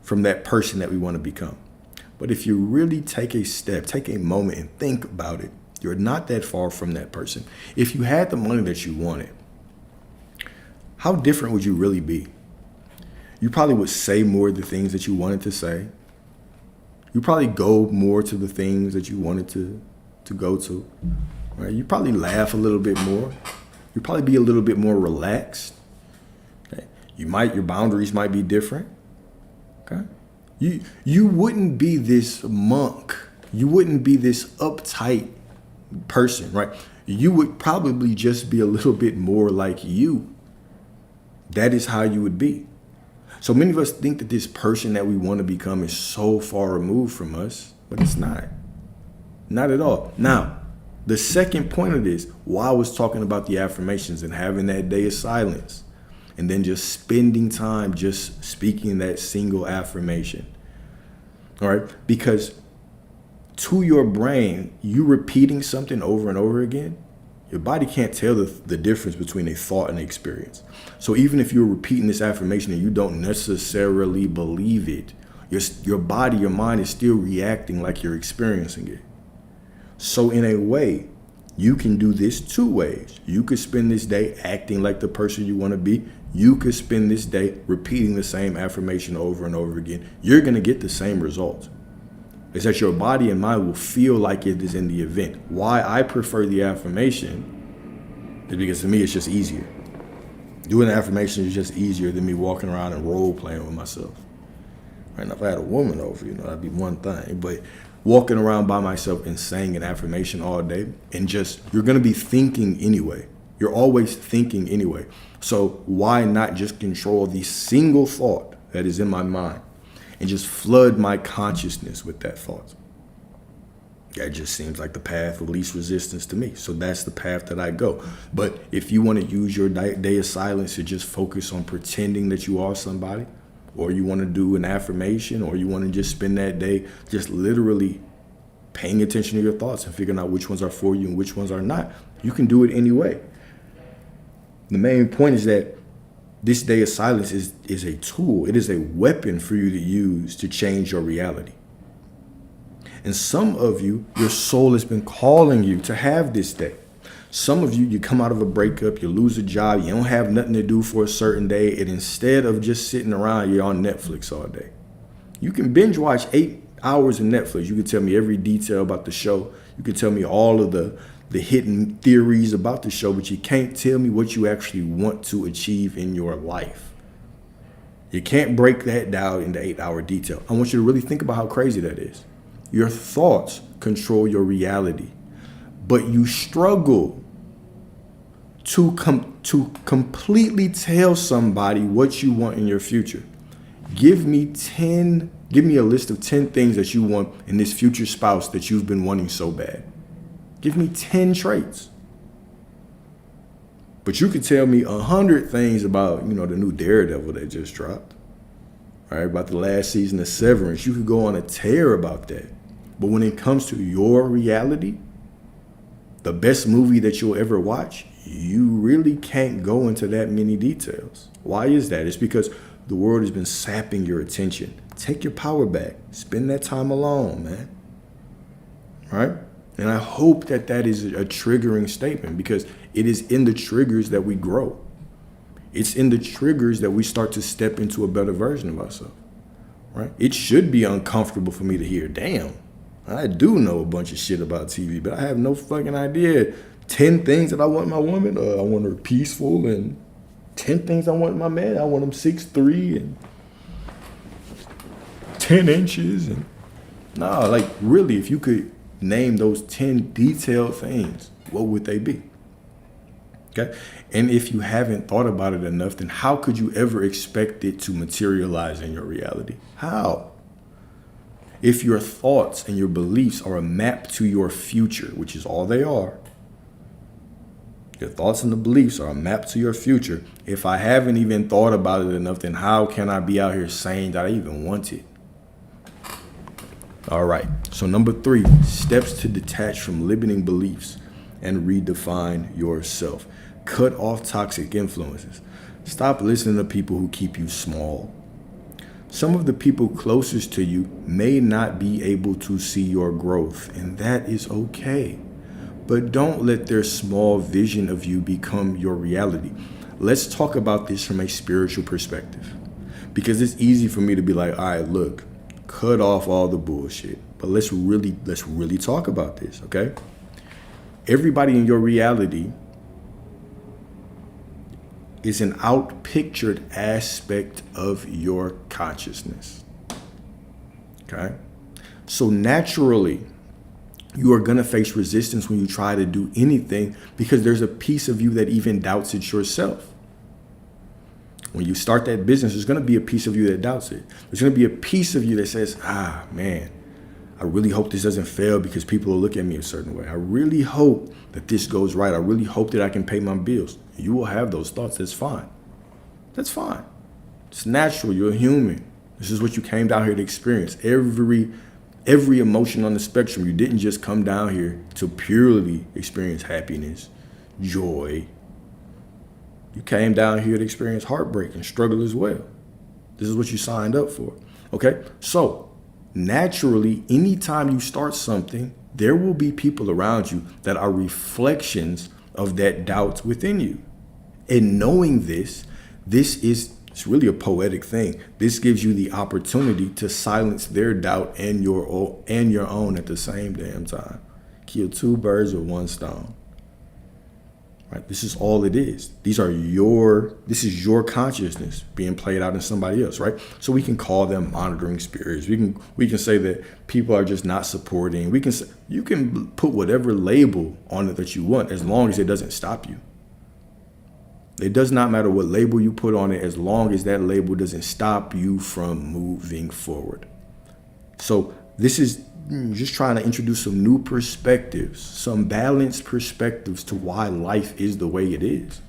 from that person that we want to become. But if you really take a step, take a moment and think about it, you're not that far from that person. If you had the money that you wanted, how different would you really be? You probably would say more of the things that you wanted to say. You probably go more to the things that you wanted to go to. Right? You probably laugh a little bit more. You probably be a little bit more relaxed. Okay? Your boundaries might be different. Okay? You wouldn't be this monk. You wouldn't be this uptight person, right? You would probably just be a little bit more like you. That is how you would be. So many of us think that this person that we want to become is so far removed from us, but it's not. Not at all. Now, the second point of this, while I was talking about the affirmations and having that day of silence, and then just spending time just speaking that single affirmation. All right? Because to your brain, you repeating something over and over again, your body can't tell the difference between a thought and an experience. So even if you're repeating this affirmation and you don't necessarily believe it, your body, your mind is still reacting like you're experiencing it. So in a way, you can do this two ways. You could spend this day acting like the person you want to be. You could spend this day repeating the same affirmation over and over again. You're going to get the same result. It's that your body and mind will feel like it is in the event. Why I prefer the affirmation is because to me it's just easier. Doing the affirmation is just easier than me walking around and role playing with myself. Right now, if I had a woman over, that'd be one thing. But walking around by myself and saying an affirmation all day and you're going to be thinking anyway. You're always thinking anyway. So why not just control the single thought that is in my mind and just flood my consciousness with that thought? That just seems like the path of least resistance to me. So that's the path that I go. But if you want to use your day of silence to just focus on pretending that you are somebody, or you want to do an affirmation, or you want to just spend that day just literally paying attention to your thoughts and figuring out which ones are for you and which ones are not, you can do it anyway. The main point is that this day of silence is a tool. It is a weapon for you to use to change your reality. And some of you, your soul has been calling you to have this day. Some of you, you come out of a breakup, you lose a job, you don't have nothing to do for a certain day, and instead of just sitting around, you're on Netflix all day. You can binge watch 8 hours of Netflix. You can tell me every detail about the show. You can tell me all of the hidden theories about the show, but you can't tell me what you actually want to achieve in your life. You can't break that down into 8-hour detail. I want you to really think about how crazy that is. Your thoughts control your reality, but you struggle to completely tell somebody what you want in your future. Give me a list of 10 things that you want in this future spouse that you've been wanting so bad. Give me 10 traits. But you could tell me 100 things about, the new Daredevil that just dropped. Right? About the last season of Severance. You could go on a tear about that. But when it comes to your reality, the best movie that you'll ever watch, you really can't go into that many details. Why is that? It's because the world has been sapping your attention. Take your power back. Spend that time alone, man. Right? And I hope that is a triggering statement, because it is in the triggers that we grow. It's in the triggers that we start to step into a better version of ourselves. Right? It should be uncomfortable for me to hear, damn, I do know a bunch of shit about TV, but I have no fucking idea. 10 things that I want in my woman. I want her peaceful, and 10 things I want in my man. I want him 6'3" and 10 inches. And really, if you could name those 10 detailed things, what would they be? Okay. And if you haven't thought about it enough, then how could you ever expect it to materialize in your reality? How? If your thoughts and your beliefs are a map to your future, which is all they are, your thoughts and the beliefs are a map to your future. If I haven't even thought about it enough, then how can I be out here saying that I even want it? All right. So number 3, steps to detach from limiting beliefs and redefine yourself. Cut off toxic influences. Stop listening to people who keep you small. Some of the people closest to you may not be able to see your growth, and that is okay. But don't let their small vision of you become your reality. Let's talk about this from a spiritual perspective, because it's easy for me to be like, all right, look, cut off all the bullshit. But let's really talk about this, okay? Everybody in your reality is an outpictured aspect of your consciousness. Okay? So naturally, you are going to face resistance when you try to do anything, because there's a piece of you that even doubts it yourself. When you start that business, there's going to be a piece of you that doubts it. There's going to be a piece of you that says, man, I really hope this doesn't fail because people will look at me a certain way. I really hope that this goes right. I really hope that I can pay my bills. You will have those thoughts. That's fine. That's fine. It's natural. You're a human. This is what you came down here to experience. Every emotion on the spectrum. You didn't just come down here to purely experience happiness, joy. You came down here to experience heartbreak and struggle as well. This is what you signed up for. Okay? So, naturally, anytime you start something, there will be people around you that are reflections of that doubt within you. And knowing this it's really a poetic thing. This gives you the opportunity to silence their doubt and your own at the same damn time. Kill 2 birds with 1 stone. Right? This is all it is. This is your consciousness being played out in somebody else, right? So we can call them monitoring spirits. We can say that people are just not supporting. You can put whatever label on it that you want, as long as it doesn't stop you. It does not matter what label you put on it, as long as that label doesn't stop you from moving forward. So this is just trying to introduce some new perspectives, some balanced perspectives to why life is the way it is.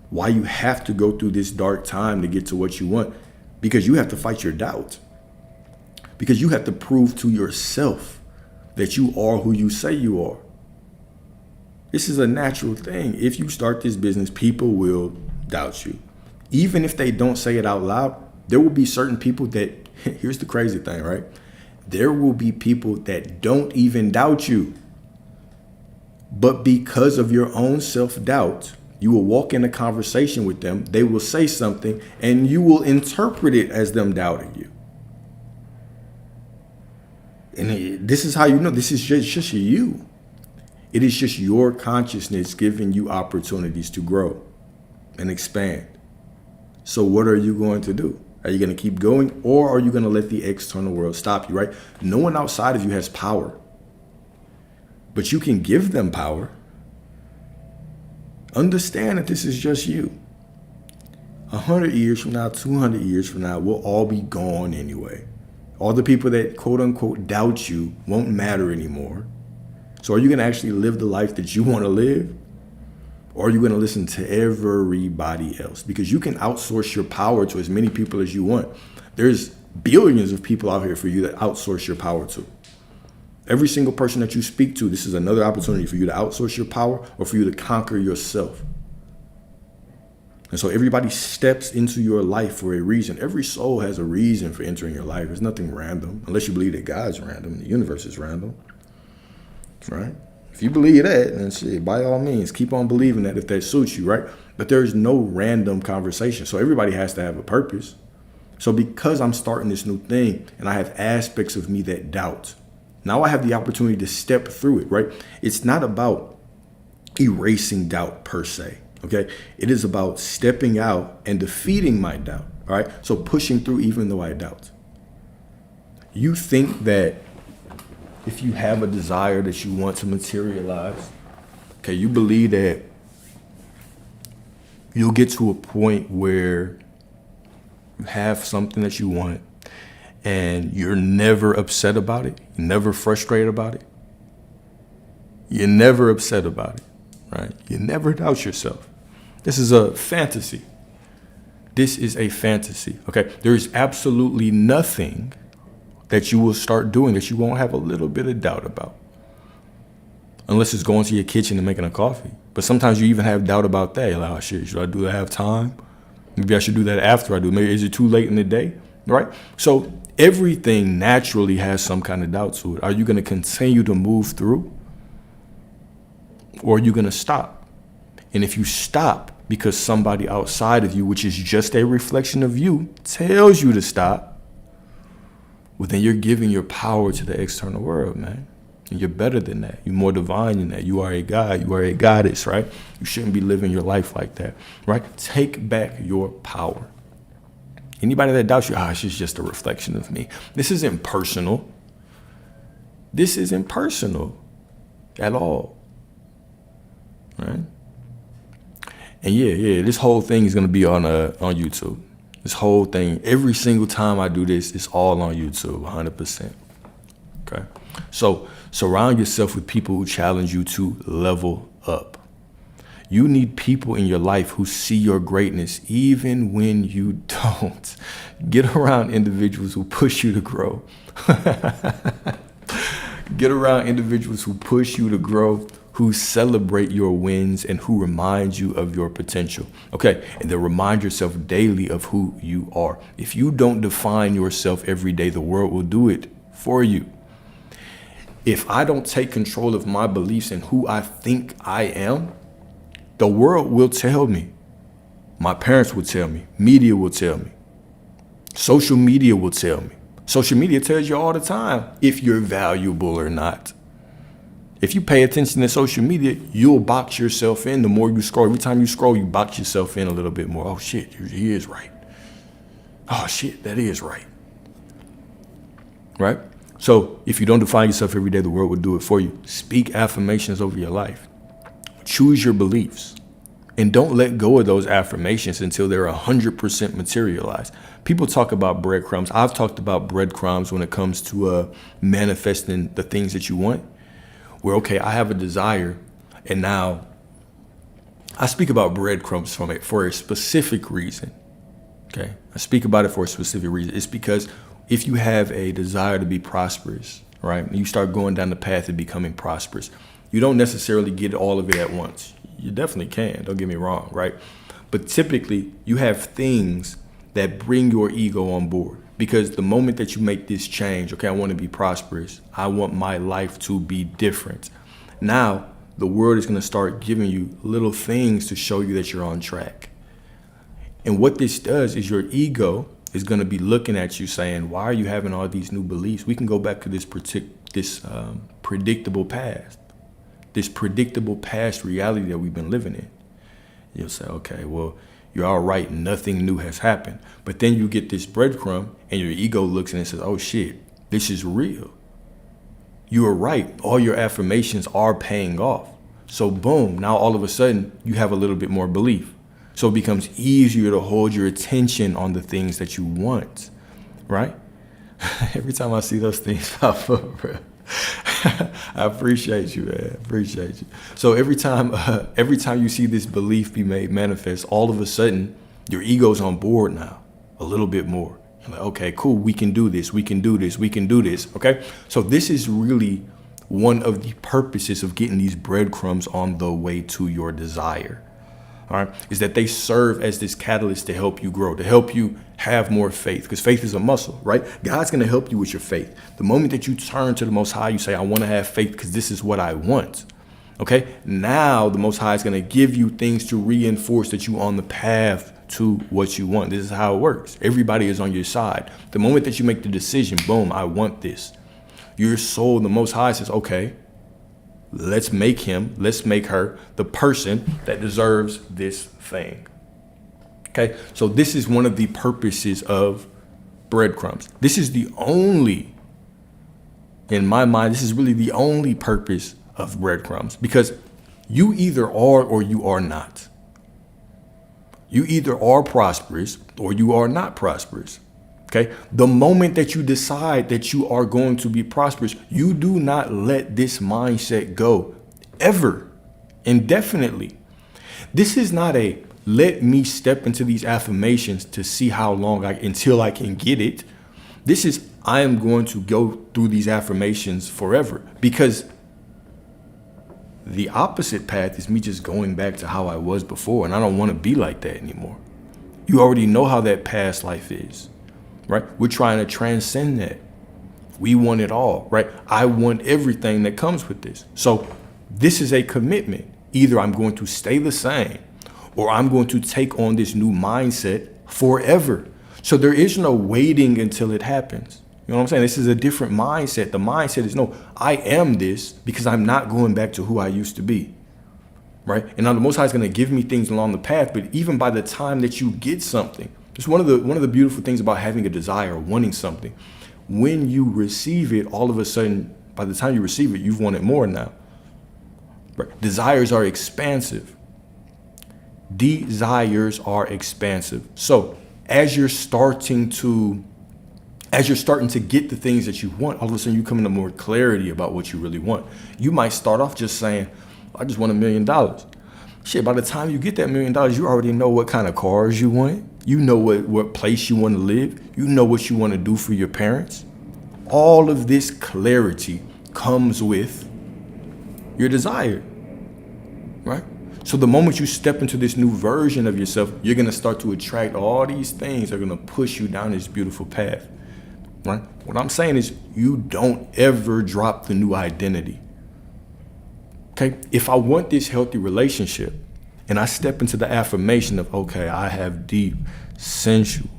Why you have to go through this dark time to get to what you want. Because you have to fight your doubt. Because you have to prove to yourself that you are who you say you are. This is a natural thing. If you start this business, people will doubt you. Even if they don't say it out loud, there will be certain people that, here's the crazy thing, right? There will be people that don't even doubt you. But because of your own self-doubt, you will walk in a conversation with them, they will say something, and you will interpret it as them doubting you. And this is how you know this is just you. It is just your consciousness giving you opportunities to grow and expand. So what are you going to do? Are you going to keep going, or are you going to let the external world stop you, right? No one outside of you has power, but you can give them power. Understand that this is just you. 100 years from now, 200 years from now, we'll all be gone anyway. All the people that quote unquote doubt you won't matter anymore. So are you going to actually live the life that you want to live? Or are you going to listen to everybody else? Because you can outsource your power to as many people as you want. There's billions of people out here for you to outsource your power to. Every single person that you speak to, this is another opportunity for you to outsource your power or for you to conquer yourself. And so everybody steps into your life for a reason. Every soul has a reason for entering your life. There's nothing random, unless you believe that God's random and the universe is random. Right? If you believe that, then shit, by all means, keep on believing that if that suits you, right? But there's no random conversation. So everybody has to have a purpose. So because I'm starting this new thing and I have aspects of me that doubt, now I have the opportunity to step through it, right? It's not about erasing doubt per se, okay? It is about stepping out and defeating my doubt, all right? So pushing through even though I doubt. You think that if you have a desire that you want to materialize, okay, you believe that You'll get to a point where you have something that you want and you're never upset about it. You're never frustrated about it. You're never upset about it, right? You never doubt yourself. This is a fantasy. This is a fantasy, okay? There is absolutely nothing that you will start doing that you won't have a little bit of doubt about. Unless it's going to your kitchen and making a coffee. But sometimes you even have doubt about that. You're like, oh shit, should I do that? I have time? Maybe I should do that after I do. Maybe is it too late in the day, right? So everything naturally has some kind of doubt to it. Are you going to continue to move through? Or are you going to stop? And if you stop because somebody outside of you, which is just a reflection of you, tells you to stop, well, then you're giving your power to the external world, man. And you're better than that. You're more divine than that. You are a god. You are a goddess, right? You shouldn't be living your life like that, right? Take back your power. Anybody that doubts you, it's just a reflection of me. This isn't personal. This isn't personal at all, right? And yeah, this whole thing is going to be on YouTube. This whole thing, every single time I do this, it's all on YouTube, 100%. Okay? So surround yourself with people who challenge you to level up. You need people in your life who see your greatness even when you don't. Get around individuals who push you to grow. Get around individuals who push you to grow, who celebrate your wins, and who remind you of your potential. Okay, and then remind yourself daily of who you are. If you don't define yourself every day, the world will do it for you. If I don't take control of my beliefs and who I think I am, the world will tell me. My parents will tell me. Media will tell me. Social media will tell me. Social media tells you all the time if you're valuable or not. If you pay attention to social media, you'll box yourself in the more you scroll. Every time you scroll, you box yourself in a little bit more. Oh, shit, he is right. Oh, shit, that is right. Right? So if you don't define yourself every day, the world will do it for you. Speak affirmations over your life. Choose your beliefs. And don't let go of those affirmations until they're 100% materialized. People talk about breadcrumbs. I've talked about breadcrumbs when it comes to manifesting the things that you want. Where, okay, I have a desire, and now I speak about breadcrumbs for a specific reason. Okay, I speak about it for a specific reason. It's because if you have a desire to be prosperous, right, and you start going down the path of becoming prosperous, you don't necessarily get all of it at once. You definitely can, don't get me wrong, right? But typically, you have things that bring your ego on board. Because the moment that you make this change, okay, I want to be prosperous. I want my life to be different. Now, the world is going to start giving you little things to show you that you're on track. And what this does is your ego is going to be looking at you saying, why are you having all these new beliefs? We can go back to this predictable past reality that we've been living in. You'll say, okay, well, you're all right, nothing new has happened. But then you get this breadcrumb and your ego looks and it says, oh shit, this is real. You are right. All your affirmations are paying off. So boom, now all of a sudden you have a little bit more belief. So it becomes easier to hold your attention on the things that you want, right? Every time I see those things pop up, bro, I appreciate you, man. Appreciate you. So every time you see this belief be made manifest, all of a sudden your ego's on board now a little bit more. You're like, okay, cool. We can do this. We can do this. We can do this. Okay. So this is really one of the purposes of getting these breadcrumbs on the way to your desire. All right, is that they serve as this catalyst to help you grow, to help you have more faith, because faith is a muscle, right? God's going to help you with your faith. The moment that you turn to the Most High, you say, I want to have faith because this is what I want. Okay, now the Most High is going to give you things to reinforce that you're on the path to what you want. This is how it works. Everybody is on your side. The moment that you make the decision, boom, I want this. Your soul, the Most High says, okay, let's make her the person that deserves this thing. Okay, so this is one of the purposes of breadcrumbs. This is the only, in my mind, this is really the only purpose of breadcrumbs, because you either are or you are not. You either are prosperous or you are not prosperous. Okay. The moment that you decide that you are going to be prosperous, you do not let this mindset go ever, indefinitely. This is not a let me step into these affirmations to see how long until I can get it. This is I am going to go through these affirmations forever, because the opposite path is me just going back to how I was before, and I don't want to be like that anymore. You already know how that past life is, right? We're trying to transcend that. We want it all, right? I want everything that comes with this. So this is a commitment. Either I'm going to stay the same or I'm going to take on this new mindset forever. So there is no waiting until it happens. You know what I'm saying? This is a different mindset. The mindset is, no, I am this because I'm not going back to who I used to be, right? And now the Most High is going to give me things along the path, but even by the time that you get something, it's one of the beautiful things about having a desire, wanting something. When you receive it, all of a sudden, by the time you receive it, you've wanted more now. Right? Desires are expansive. Desires are expansive. So as you're starting to get the things that you want, all of a sudden you come into more clarity about what you really want. You might start off just saying, I just want $1 million. Shit, by the time you get that $1 million, you already know what kind of cars you want. You know what place you want to live. You know what you want to do for your parents. All of this clarity comes with your desire, right? So the moment you step into this new version of yourself, you're going to start to attract all these things that are going to push you down this beautiful path. Right? What I'm saying is you don't ever drop the new identity. Okay? If I want this healthy relationship and I step into the affirmation of, okay, I have deep, sensual,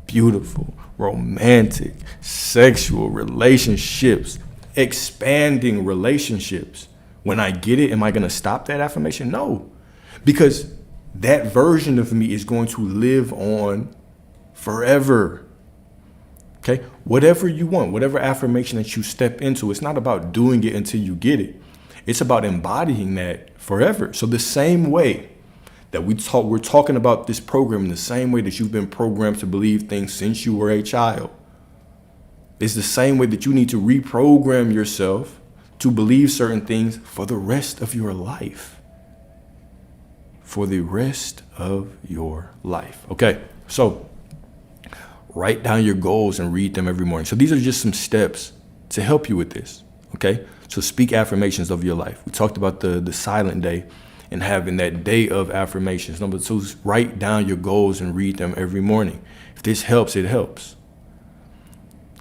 beautiful, romantic, sexual relationships, expanding relationships. When I get it, am I going to stop that affirmation? No, because that version of me is going to live on forever. Okay, whatever you want, whatever affirmation that you step into, it's not about doing it until you get it. It's about embodying that forever. So the same way that we're talking about this program, in the same way that you've been programmed to believe things since you were a child, it's the same way that you need to reprogram yourself to believe certain things for the rest of your life. For the rest of your life. Okay, so write down your goals and read them every morning. So these are just some steps to help you with this, okay? So speak affirmations of your life. We talked about the silent day and having that day of affirmations. Number 2 is write down your goals and read them every morning. If this helps, it helps,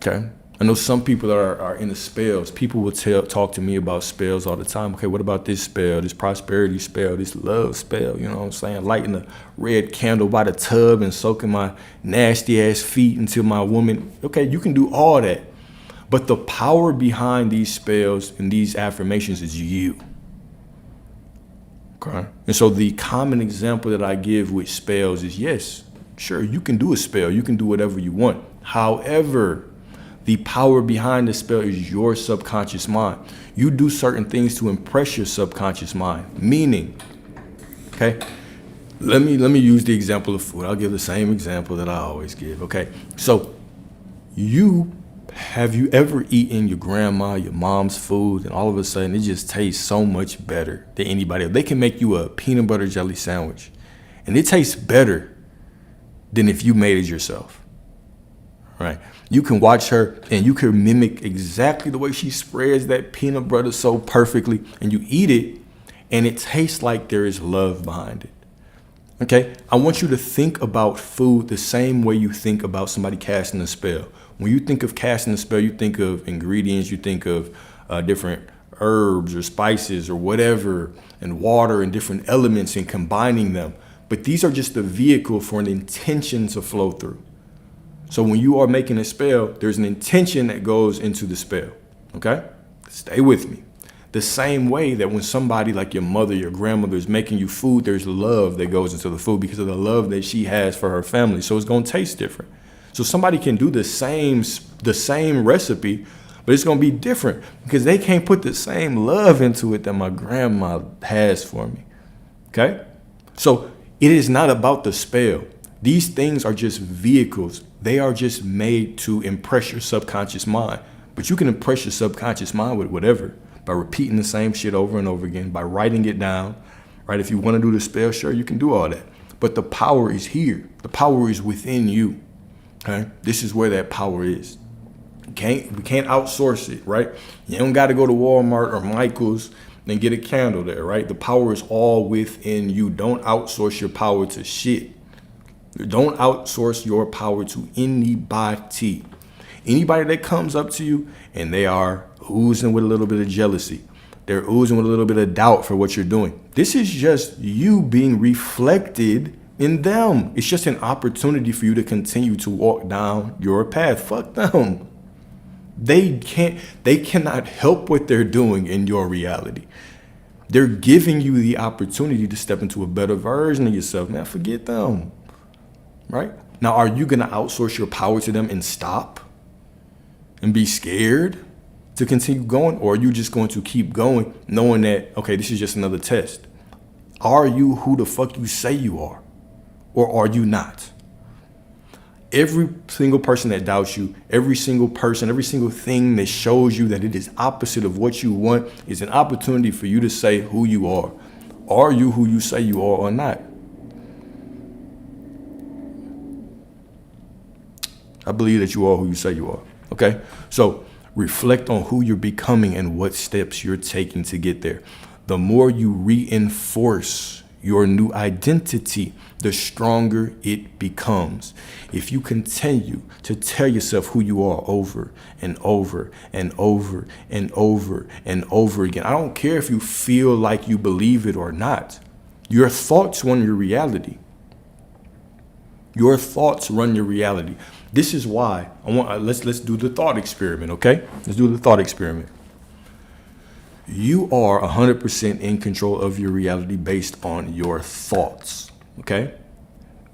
okay? I know some people that are into spells. People will talk to me about spells all the time. Okay, what about this spell, this prosperity spell, this love spell? You know what I'm saying? Lighting a red candle by the tub and soaking my nasty ass feet until my woman. Okay, you can do all that. But the power behind these spells and these affirmations is you. Okay? And so the common example that I give with spells is, yes, sure, you can do a spell. You can do whatever you want. However, the power behind the spell is your subconscious mind. You do certain things to impress your subconscious mind. Meaning, okay, let me use the example of food. I'll give the same example that I always give. Okay, so have you ever eaten your grandma, your mom's food, and all of a sudden it just tastes so much better than anybody else? They can make you a peanut butter jelly sandwich, and it tastes better than if you made it yourself. Right? You can watch her and you can mimic exactly the way she spreads that peanut butter so perfectly, and you eat it and it tastes like there is love behind it. Okay? I want you to think about food the same way you think about somebody casting a spell. When you think of casting a spell, you think of ingredients, you think of different herbs or spices or whatever, and water and different elements and combining them. But these are just the vehicle for an intention to flow through. So when you are making a spell, there's an intention that goes into the spell, okay? Stay with me. The same way that when somebody like your mother, your grandmother is making you food, there's love that goes into the food because of the love that she has for her family. So it's going to taste different. So somebody can do the same recipe, but it's going to be different because they can't put the same love into it that my grandma has for me, okay? So It is not about the spell. These things are just vehicles. They are just made to impress your subconscious mind. But you can impress your subconscious mind with whatever, by repeating the same shit over and over again, by writing it down, right? If you want to do the spell, sure, you can do all that. But the power is here. The power is within you. Okay? This is where that power is. We can't outsource it, right? You don't got to go to Walmart or Michael's and get a candle there, right? The power is all within you. Don't outsource your power to shit. Don't outsource your power to anybody. Anybody that comes up to you and they are oozing with a little bit of jealousy, they're oozing with a little bit of doubt for what you're doing. This is just you being reflected in them. It's just an opportunity for you to continue to walk down your path. Fuck them. They cannot help what they're doing in your reality. They're giving you the opportunity to step into a better version of yourself. Man, forget them. Right? Now, are you going to outsource your power to them and stop and be scared to continue going? Or are you just going to keep going knowing that, okay, this is just another test? Are you who the fuck you say you are? Or are you not? Every single person that doubts you, every single person, every single thing that shows you that it is opposite of what you want is an opportunity for you to say who you are. Are you who you say you are or not? I believe that you are who you say you are. Okay? So reflect on who you're becoming and what steps you're taking to get there. The more you reinforce your new identity, the stronger it becomes. If you continue to tell yourself who you are over and over and over and over and over again, I don't care if you feel like you believe it or not. Your thoughts run your reality. Your thoughts run your reality. This is why let's do the thought experiment, okay? Let's do the thought experiment. You are 100% in control of your reality based on your thoughts, okay?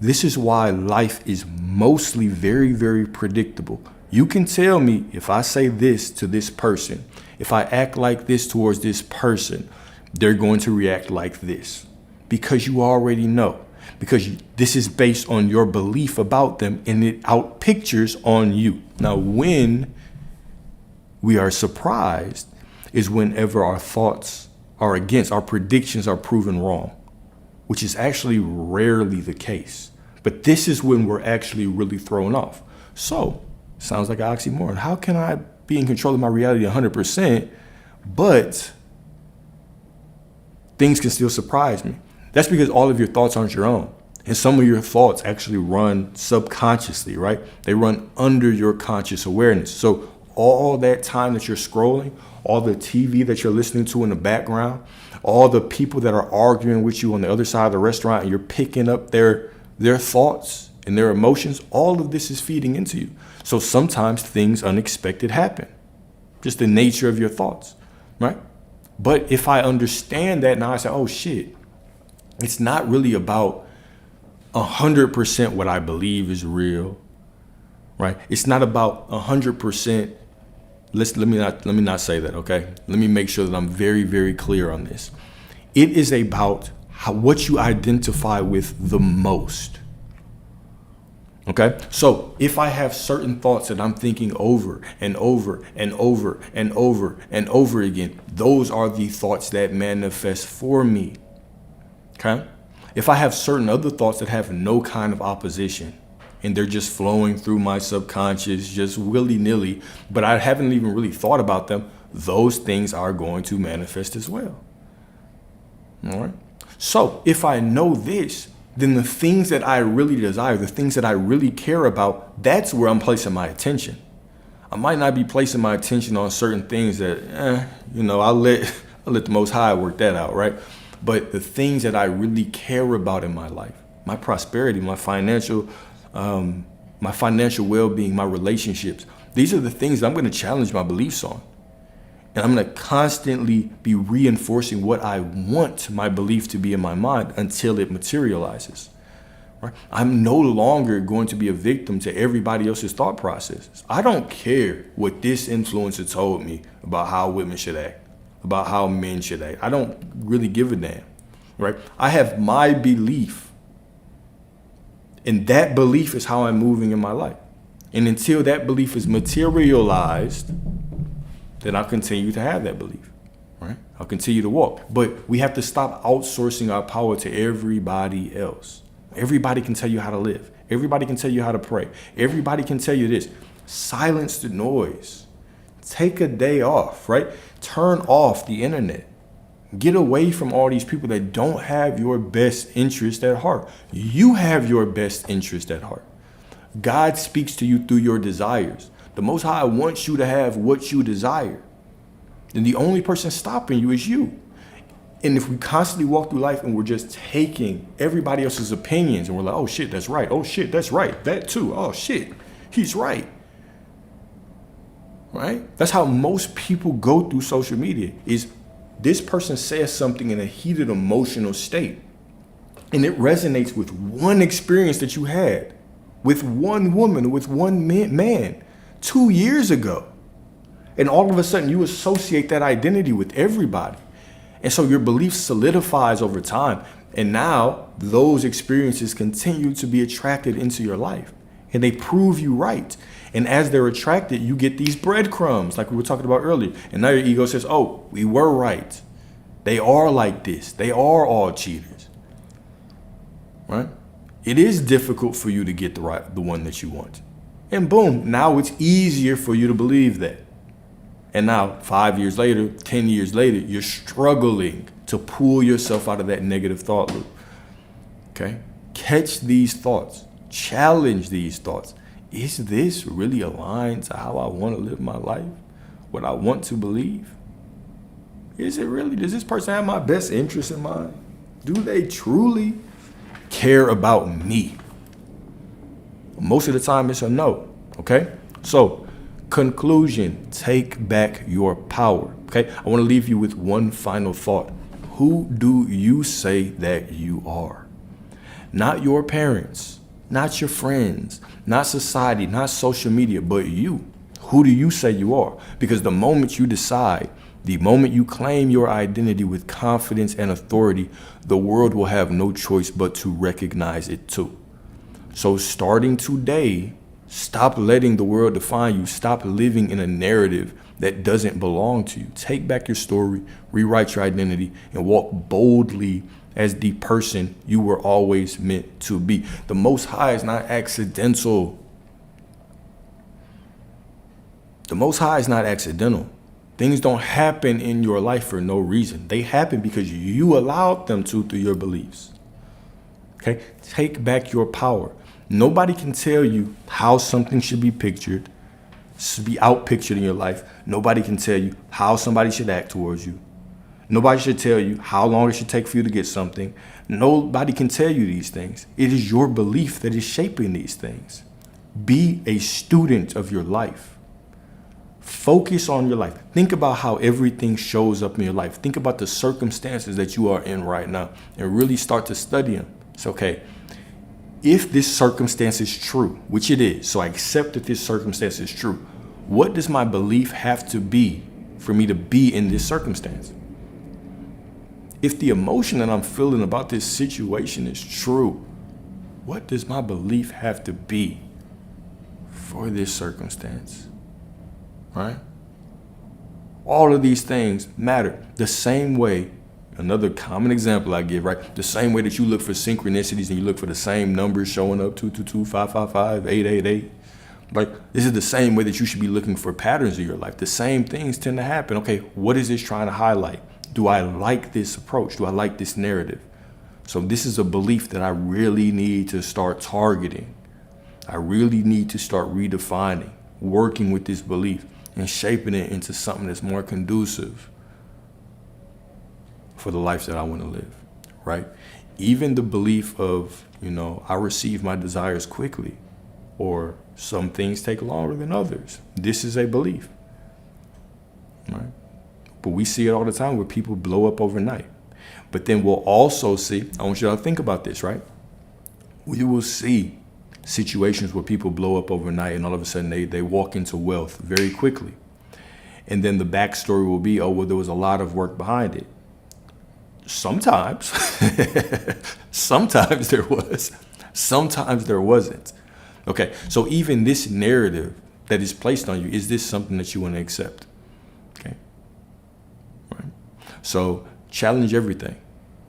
This is why life is mostly very, very predictable. You can tell me if I say this to this person, if I act like this towards this person, they're going to react like this because you already know. Because this is based on your belief about them and it outpictures on you. Now, when we are surprised is whenever our thoughts are against, our predictions are proven wrong, which is actually rarely the case. But this is when we're actually really thrown off. So, sounds like an oxymoron. How can I be in control of my reality 100%, but things can still surprise me? That's because all of your thoughts aren't your own. And some of your thoughts actually run subconsciously, right? They run under your conscious awareness. So all that time that you're scrolling, all the TV that you're listening to in the background, all the people that are arguing with you on the other side of the restaurant, and you're picking up their thoughts and their emotions, all of this is feeding into you. So sometimes things unexpected happen. Just the nature of your thoughts, right? But if I understand that now, I say, oh shit, it's not really about 100% what I believe is real, right? It's not about 100%. Let me not say that, okay? Let me make sure that I'm very, very clear on this. It is about what you identify with the most. Okay? So if I have certain thoughts that I'm thinking over and over and over and over and over again, those are the thoughts that manifest for me. Okay? If I have certain other thoughts that have no kind of opposition and they're just flowing through my subconscious just willy-nilly, but I haven't even really thought about them, those things are going to manifest as well. All right? So if I know this, then the things that I really desire, the things that I really care about, that's where I'm placing my attention. I might not be placing my attention on certain things that, I'll let the Most High work that out, right? But the things that I really care about in my life, my prosperity, my financial well-being, my relationships, these are the things that I'm going to challenge my beliefs on. And I'm going to constantly be reinforcing what I want my belief to be in my mind until it materializes. Right? I'm no longer going to be a victim to everybody else's thought processes. I don't care what this influencer told me about how women should act, about how men should act. I don't really give a damn, right? I have my belief And that belief is how I'm moving in my life. And until that belief is materialized, then I'll continue to have that belief, right? I'll continue to walk. But we have to stop outsourcing our power to everybody else. Everybody can tell you how to live. Everybody can tell you how to pray. Everybody can tell you this. Silence the noise. Take a day off, right? Turn off the internet. Get away from all these people that don't have your best interest at heart. You have your best interest at heart. God speaks to you through your desires. The Most High wants you to have what you desire. And the only person stopping you is you. And if we constantly walk through life and we're just taking everybody else's opinions and we're like, oh shit, that's right. Oh shit, that's right. That too. Oh shit, he's right. Right? That's how most people go through social media is this person says something in a heated emotional state. And it resonates with one experience that you had with one woman, with one man 2 years ago. And all of a sudden you associate that identity with everybody. And so your belief solidifies over time. And now those experiences continue to be attracted into your life. And they prove you right. And as they're attracted, you get these breadcrumbs like we were talking about earlier. And now your ego says, oh, we were right. They are like this. They are all cheaters. Right? It is difficult for you to get the one that you want. And boom, now it's easier for you to believe that. And now 5 years later, 10 years later, you're struggling to pull yourself out of that negative thought loop. Okay? Catch these thoughts. Challenge these thoughts. Is this really aligned to how I want to live my life? What I want to believe? Is it really? Does this person have my best interest in mind? Do they truly care about me? Most of the time it's a no. Okay? So, conclusion, take back your power. Okay? I want to leave you with one final thought. Who do you say that you are? Not your parents, not your friends, not society, not social media, but you. Who do you say you are? Because the moment you decide, the moment you claim your identity with confidence and authority, the world will have no choice but to recognize it too. So starting today, stop letting the world define you. Stop living in a narrative that doesn't belong to you. Take back your story, rewrite your identity, and walk boldly as the person you were always meant to be. The Most High is not accidental. The Most High is not accidental. Things don't happen in your life for no reason. They happen because you allowed them to through your beliefs. Okay? Take back your power. Nobody can tell you how something should be pictured, should be outpictured in your life. Nobody can tell you how somebody should act towards you. Nobody should tell you how long it should take for you to get something. Nobody can tell you these things. It is your belief that is shaping these things. Be a student of your life. Focus on your life. Think about how everything shows up in your life. Think about the circumstances that you are in right now and really start to study them. It's okay. If this circumstance is true, which it is, so I accept that this circumstance is true, what does my belief have to be for me to be in this circumstance? If the emotion that I'm feeling about this situation is true, what does my belief have to be for this circumstance? Right? All of these things matter. The same way, another common example I give, right? The same way that you look for synchronicities and you look for the same numbers showing up, 222, 555, 888. Like, this is the same way that you should be looking for patterns in your life. The same things tend to happen. Okay, what is this trying to highlight? Do I like this approach? Do I like this narrative? So this is a belief that I really need to start targeting. I really need to start redefining, working with this belief and shaping it into something that's more conducive for the life that I want to live, right? Even the belief of, I receive my desires quickly, or some things take longer than others. This is a belief, right? But we see it all the time where people blow up overnight. But then we'll also see, I want you to think about this, right? We will see situations where people blow up overnight and all of a sudden they walk into wealth very quickly. And then the backstory will be, oh, well, there was a lot of work behind it. Sometimes, sometimes there was. Sometimes there wasn't. Okay, so even this narrative that is placed on you, is this something that you want to accept? Okay, right. So challenge everything,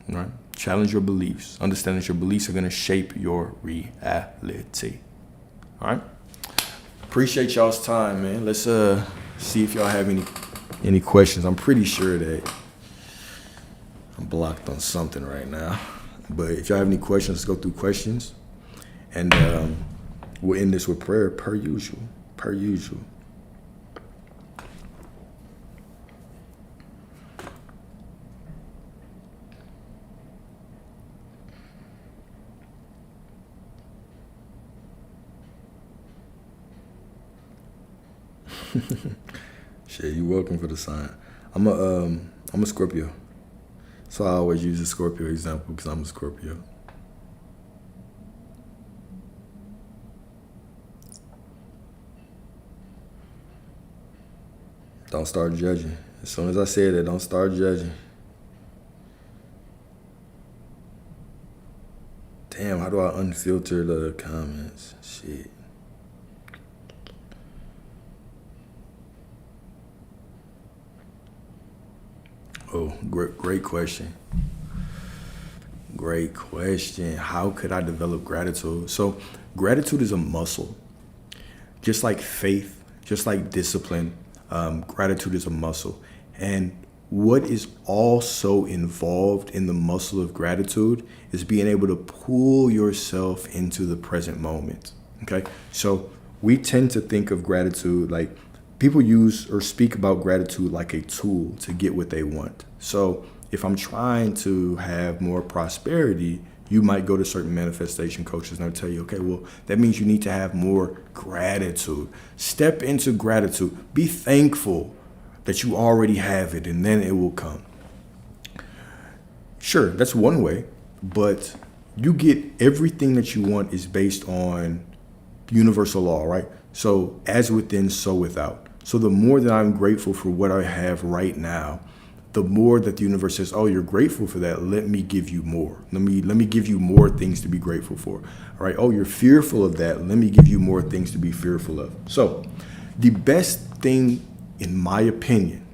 right? Challenge your beliefs. Understand that your beliefs are going to shape your reality. All right. Appreciate y'all's time, man. Let's see if y'all have any questions. I'm pretty sure that I'm blocked on something right now, but if y'all have any questions, let's go through questions, and we'll end this with prayer per usual. Per usual. Shit, you welcome for the sign. I'm a Scorpio, so I always use a Scorpio example because I'm a Scorpio. Don't start judging. As soon as I say that, don't start judging. Damn, how do I unfilter the comments? Shit. Oh, great question. Great question. How could I develop gratitude? So, gratitude is a muscle. Just like faith, just like discipline, gratitude is a muscle. And what is also involved in the muscle of gratitude is being able to pull yourself into the present moment. Okay? So, we tend to think of gratitude like people use or speak about gratitude like a tool to get what they want. So if I'm trying to have more prosperity, you might go to certain manifestation coaches and they'll tell you, okay, well, that means you need to have more gratitude. Step into gratitude. Be thankful that you already have it, and then it will come. Sure, that's one way, but you get everything that you want is based on universal law, right? So as within, so without. So the more that I'm grateful for what I have right now, the more that the universe says, oh, you're grateful for that. Let me give you more. Let me give you more things to be grateful for. All right. Oh, you're fearful of that. Let me give you more things to be fearful of. So the best thing, in my opinion,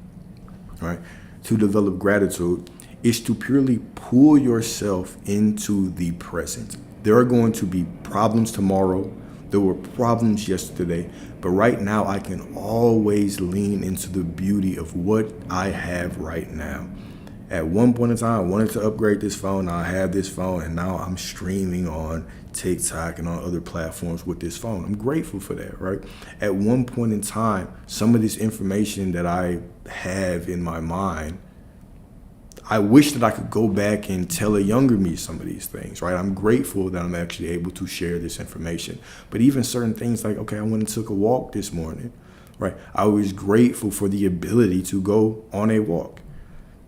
all right, to develop gratitude is to purely pull yourself into the present. There are going to be problems tomorrow. There were problems yesterday, but right now I can always lean into the beauty of what I have right now. At one point in time, I wanted to upgrade this phone. Now I have this phone, and now I'm streaming on TikTok and on other platforms with this phone. I'm grateful for that, right? At one point in time, some of this information that I have in my mind, I wish that I could go back and tell a younger me some of these things, right? I'm grateful that I'm actually able to share this information. But even certain things like, okay, I went and took a walk this morning, right? I was grateful for the ability to go on a walk,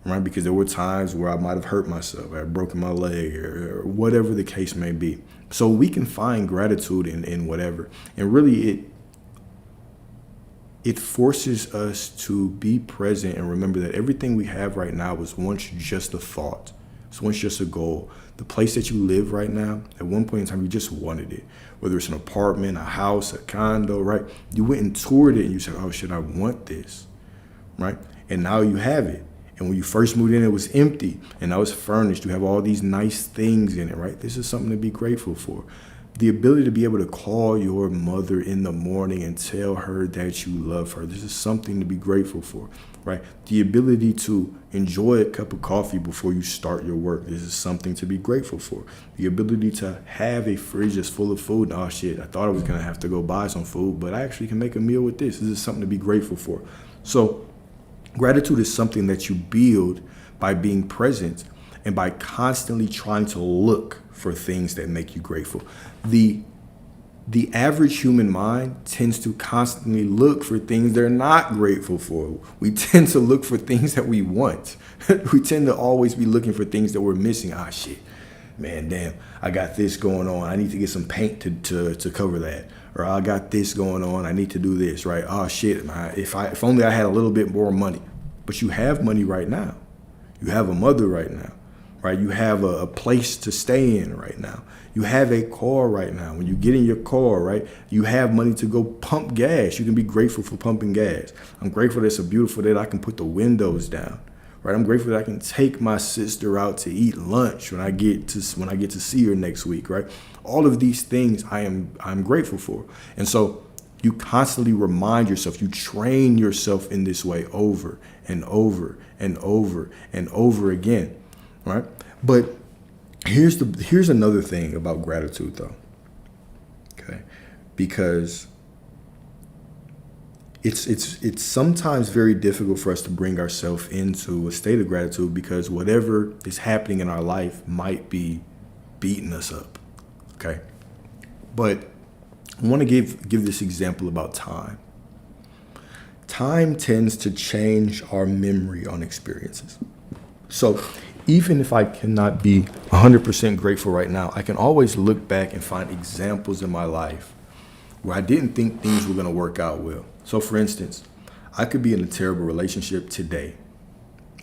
right? Because there were times where I might have hurt myself, I had broken my leg, or whatever the case may be. So we can find gratitude in whatever. And really, it forces us to be present and remember that everything we have right now was once just a thought. It's once just a goal. The place that you live right now, at one point in time, you just wanted it. Whether it's an apartment, a house, a condo, right? You went and toured it and you said, oh shit, I want this, right? And now you have it. And when you first moved in, it was empty and now it's furnished. You have all these nice things in it, right? This is something to be grateful for. The ability to be able to call your mother in the morning and tell her that you love her. This is something to be grateful for, right? The ability to enjoy a cup of coffee before you start your work. This is something to be grateful for. The ability to have a fridge that's full of food. Oh shit, I thought I was gonna have to go buy some food, but I actually can make a meal with this. This is something to be grateful for. So gratitude is something that you build by being present and by constantly trying to look for things that make you grateful. The average human mind tends to constantly look for things they're not grateful for. We tend to look for things that we want. We tend to always be looking for things that we're missing. Ah, shit, man, damn, I got this going on. I need to get some paint to cover that. Or I got this going on. I need to do this, right? Oh shit, man, if only I had a little bit more money. But you have money right now. You have a mother right now. right? You have a place to stay in right now. You have a car right now. When you get in your car, right, you have money to go pump gas. You can be grateful for pumping gas. I'm grateful that it's a beautiful day that I can put the windows down, right? I'm grateful that I can take my sister out to eat lunch when I get to see her next week, right? All of these things I'm grateful for. And so you constantly remind yourself, you train yourself in this way over and over and over and over again, right? But here's another thing about gratitude, though, okay? Because it's sometimes very difficult for us to bring ourselves into a state of gratitude because whatever is happening in our life might be beating us up, okay? But I want to give this example about time. Time tends to change our memory on experiences. So even if I cannot be 100% grateful right now, I can always look back and find examples in my life where I didn't think things were going to work out well. So for instance, I could be in a terrible relationship today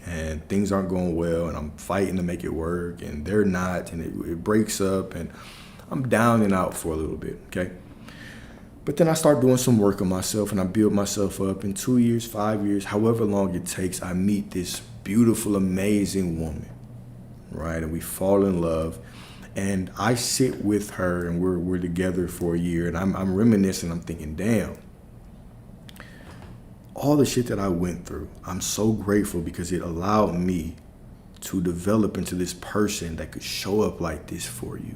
and things aren't going well and I'm fighting to make it work and they're not, and it breaks up and I'm down and out for a little bit, okay? But then I start doing some work on myself and I build myself up. In 2 years, 5 years, however long it takes, I meet this beautiful, amazing woman, right? And we fall in love and I sit with her and we're together for a year and I'm reminiscing. I'm thinking, damn, all the shit that I went through, I'm so grateful because it allowed me to develop into this person that could show up like this for you.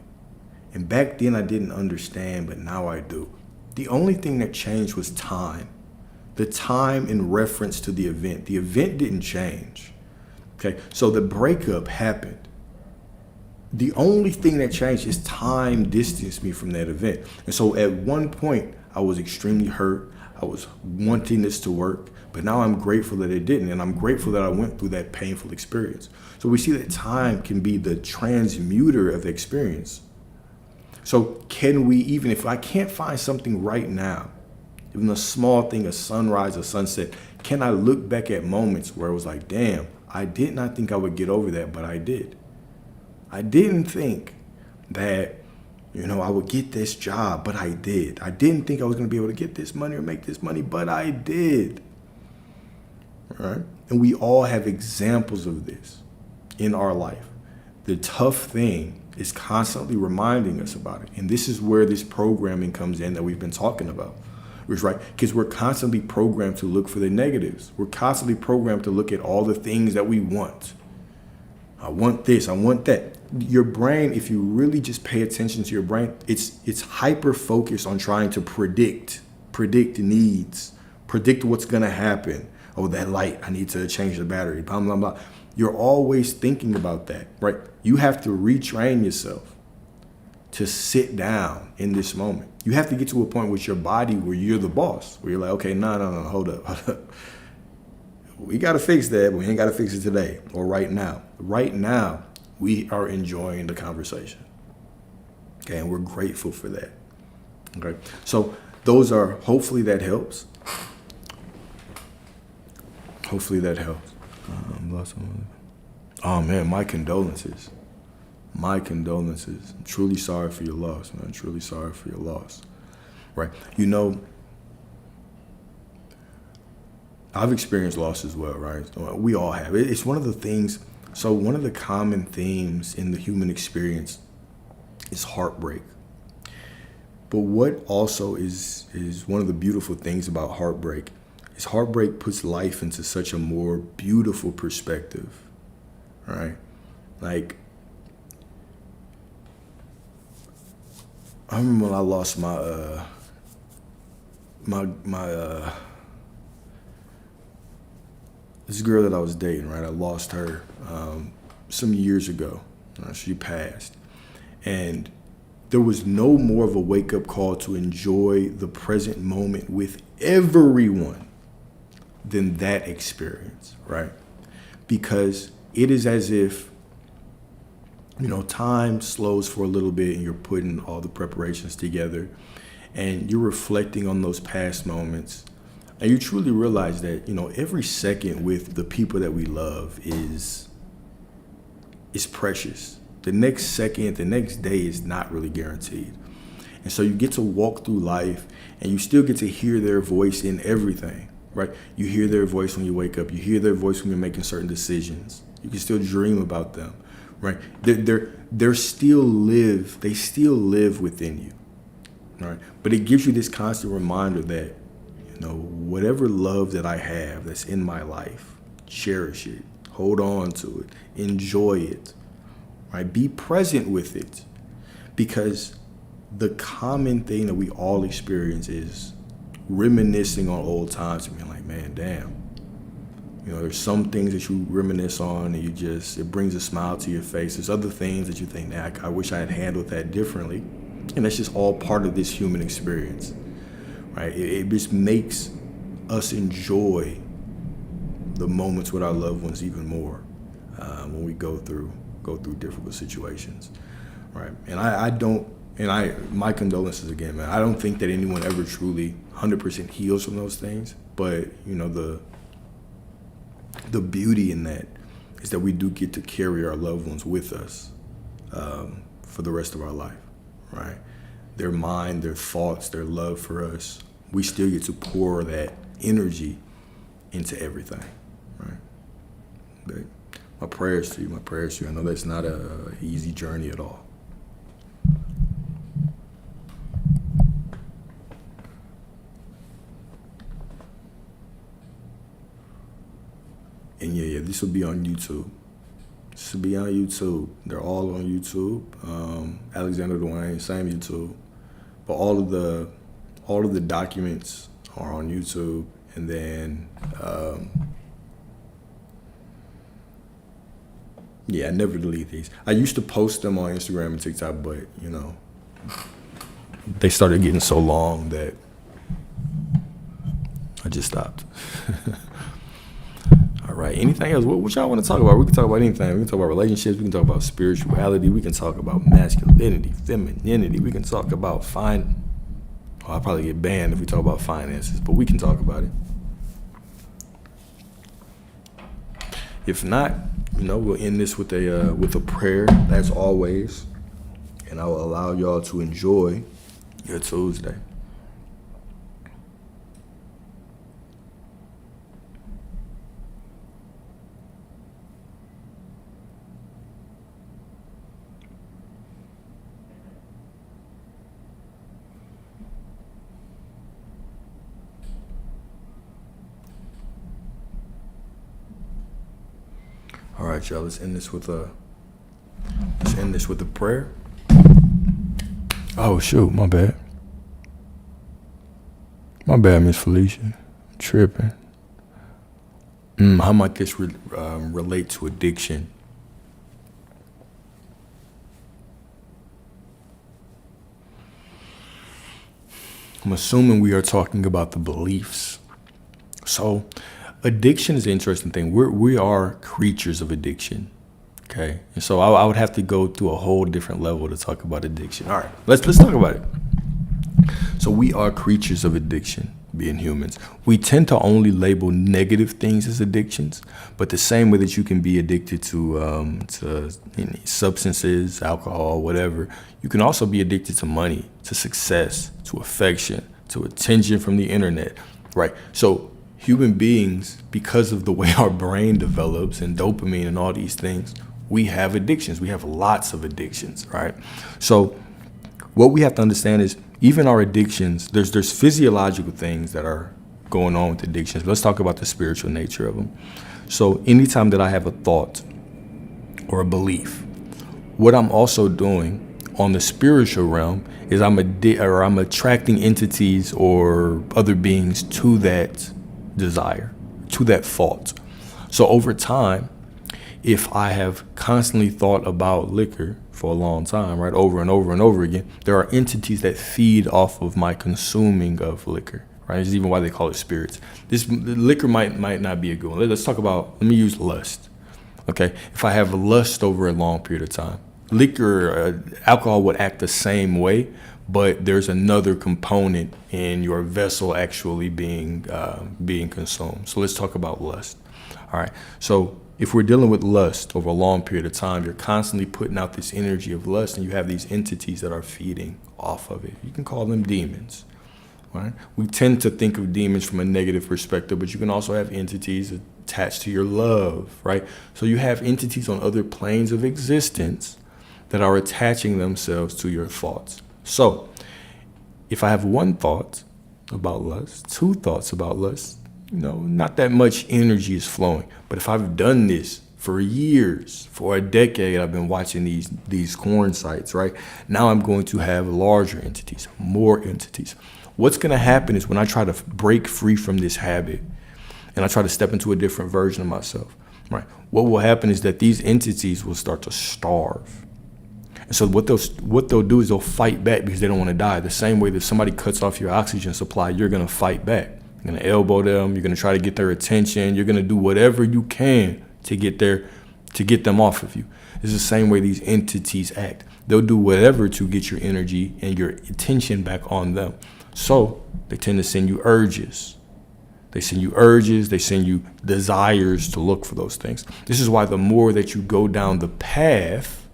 And back then I didn't understand, but now I do. The only thing that changed was time. The time in reference to the event. The event didn't change. Okay, so the breakup happened. The only thing that changed is time distanced me from that event. And so at one point, I was extremely hurt. I was wanting this to work, but now I'm grateful that it didn't. And I'm grateful that I went through that painful experience. So we see that time can be the transmuter of the experience. So can we, even if I can't find something right now, even a small thing, a sunrise, a sunset, can I look back at moments where it was like, damn, I did not think I would get over that, but I did. I didn't think that, I would get this job, but I did. I didn't think I was going to be able to get this money or make this money, but I did. All right? And we all have examples of this in our life. The tough thing is constantly reminding us about it. And this is where this programming comes in that we've been talking about. Right? Because we're constantly programmed to look for the negatives. We're constantly programmed to look at all the things that we want. I want this, I want that. Your brain, if you really just pay attention to your brain, it's hyper focused on trying to predict needs, predict what's gonna happen. Oh, that light, I need to change the battery, blah, blah, blah. You're always thinking about that, right? You have to retrain yourself to sit down in this moment. You have to get to a point with your body where you're the boss, where you're like, okay, no, hold up. We got to fix that, but we ain't got to fix it today or right now. Right now, we are enjoying the conversation. Okay, and we're grateful for that. Okay, so those are, hopefully that helps. Hopefully that helps. Oh man, my condolences. My condolences. I'm truly sorry for your loss, man. Truly sorry for your loss. Right? I've experienced loss as well, right? We all have. It's one of the things, so one of the common themes in the human experience is heartbreak. But what also is one of the beautiful things about heartbreak is heartbreak puts life into such a more beautiful perspective, right? Like, I remember when I lost this girl that I was dating, right? I lost her some years ago. She passed. And there was no more of a wake-up call to enjoy the present moment with everyone than that experience, right? Because it is as if, time slows for a little bit and you're putting all the preparations together and you're reflecting on those past moments. And you truly realize that, every second with the people that we love is is precious. The next second, the next day is not really guaranteed. And so you get to walk through life and you still get to hear their voice in everything, right? You hear their voice when you wake up. You hear their voice when you're making certain decisions. You can still dream about them, right? They still live within you, right? But it gives you this constant reminder that, whatever love that I have that's in my life, cherish it, hold on to it, enjoy it, right? Be present with it, because the common thing that we all experience is reminiscing on old times and being like, man, damn. There's some things that you reminisce on and it brings a smile to your face. There's other things that you think, nah, I wish I had handled that differently. And that's just all part of this human experience, right? It just makes us enjoy the moments with our loved ones even more when we go through difficult situations, right? And my condolences again, man. I don't think that anyone ever truly 100% heals from those things, but the beauty in that is that we do get to carry our loved ones with us for the rest of our life, right? Their mind, their thoughts, their love for us, we still get to pour that energy into everything, right? But my prayers to you. I know that's not an easy journey at all. And yeah, this will be on YouTube. They're all on YouTube. Alexander Dwayne, same YouTube. But all of the documents are on YouTube. And then, I never delete these. I used to post them on Instagram and TikTok, but they started getting so long that I just stopped. All right. Anything else? What y'all want to talk about? We can talk about anything. We can talk about relationships. We can talk about spirituality. We can talk about masculinity, femininity. We can talk about I'll probably get banned if we talk about finances, but we can talk about it. If not, we'll end this with a prayer, as always, and I will allow y'all to enjoy your Tuesday. All right, y'all. Let's end this with a prayer. Oh shoot, my bad. My bad, Miss Felicia. I'm tripping. How might this relate to addiction? I'm assuming we are talking about the beliefs. So, addiction is an interesting thing. We are creatures of addiction, okay? And so I would have to go through a whole different level to talk about addiction. All right, let's talk about it. So we are creatures of addiction, being humans. We tend to only label negative things as addictions, but the same way that you can be addicted to substances, alcohol, whatever, you can also be addicted to money, to success, to affection, to attention from the internet, right? So human beings, because of the way our brain develops and dopamine and all these things, we have addictions. We have lots of addictions, right? So what we have to understand is even our addictions, there's physiological things that are going on with addictions. Let's talk about the spiritual nature of them. So anytime that I have a thought or a belief, what I'm also doing on the spiritual realm is I'm attracting entities or other beings to that desire, to that thought. So over time, if I have constantly thought about liquor for a long time, right, over and over and over again, there are entities that feed off of my consuming of liquor, right? This is even why they call it spirits. Liquor might not be a good one. Let me use lust, okay? If I have lust over a long period of time, liquor, alcohol would act the same way, but there's another component in your vessel actually being consumed. So let's talk about lust. All right. So if we're dealing with lust over a long period of time, you're constantly putting out this energy of lust, and you have these entities that are feeding off of it. You can call them demons, right? We tend to think of demons from a negative perspective, but you can also have entities attached to your love, right? So you have entities on other planes of existence that are attaching themselves to your thoughts. So if I have one thought about lust, two thoughts about lust, not that much energy is flowing. But if I've done this for years, for a decade, I've been watching these corn sites, right? Now I'm going to have larger entities, more entities. What's going to happen is when I try to break free from this habit and I try to step into a different version of myself, right? What will happen is that these entities will start to starve. And so what they'll do is they'll fight back because they don't want to die. The same way that somebody cuts off your oxygen supply, you're going to fight back. You're going to elbow them. You're going to try to get their attention. You're going to do whatever you can to get them off of you. It's the same way these entities act. They'll do whatever to get your energy and your attention back on them. So they tend to send you urges. They send you desires to look for those things. This is why the more that you go down the path,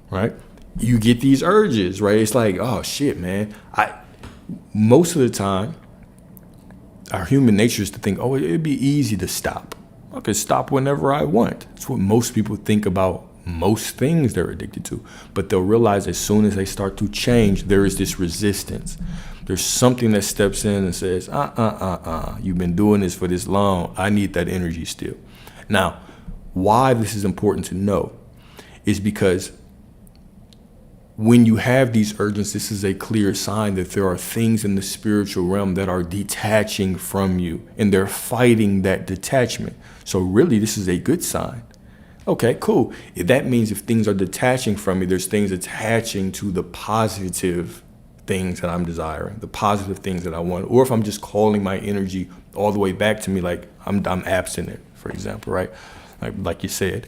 right, you get these urges, right? It's like, oh shit, man. Most of the time, our human nature is to think, oh, it'd be easy to stop. I could stop whenever I want. That's what most people think about most things they're addicted to. But they'll realize as soon as they start to change, there is this resistance. There's something that steps in and says, you've been doing this for this long. I need that energy still. Now, why this is important to know is because when you have these urges, this is a clear sign that there are things in the spiritual realm that are detaching from you, and they're fighting that detachment. So really, this is a good sign. Okay, cool. That means if things are detaching from me, there's things attaching to the positive things that I'm desiring, the positive things that I want. Or if I'm just calling my energy all the way back to me, like I'm abstinent, for example, right? Like you said.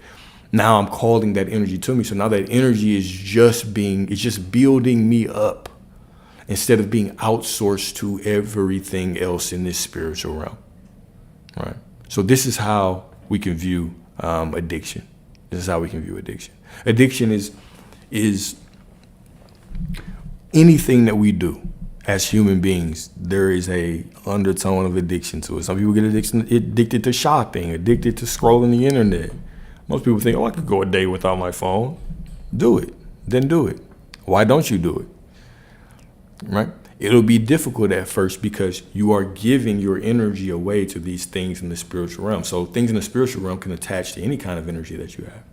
Now I'm calling that energy to me. So now that energy is just building me up instead of being outsourced to everything else in this spiritual realm, right? So this is how we can view addiction. This is how we can view addiction. Addiction is anything that we do as human beings. There is a undertone of addiction to it. Some people get addicted to shopping, addicted to scrolling the internet. Most people think, I could go a day without my phone. Do it. Then do it. Why don't you do it? Right? It'll be difficult at first because you are giving your energy away to these things in the spiritual realm. So things in the spiritual realm can attach to any kind of energy that you have.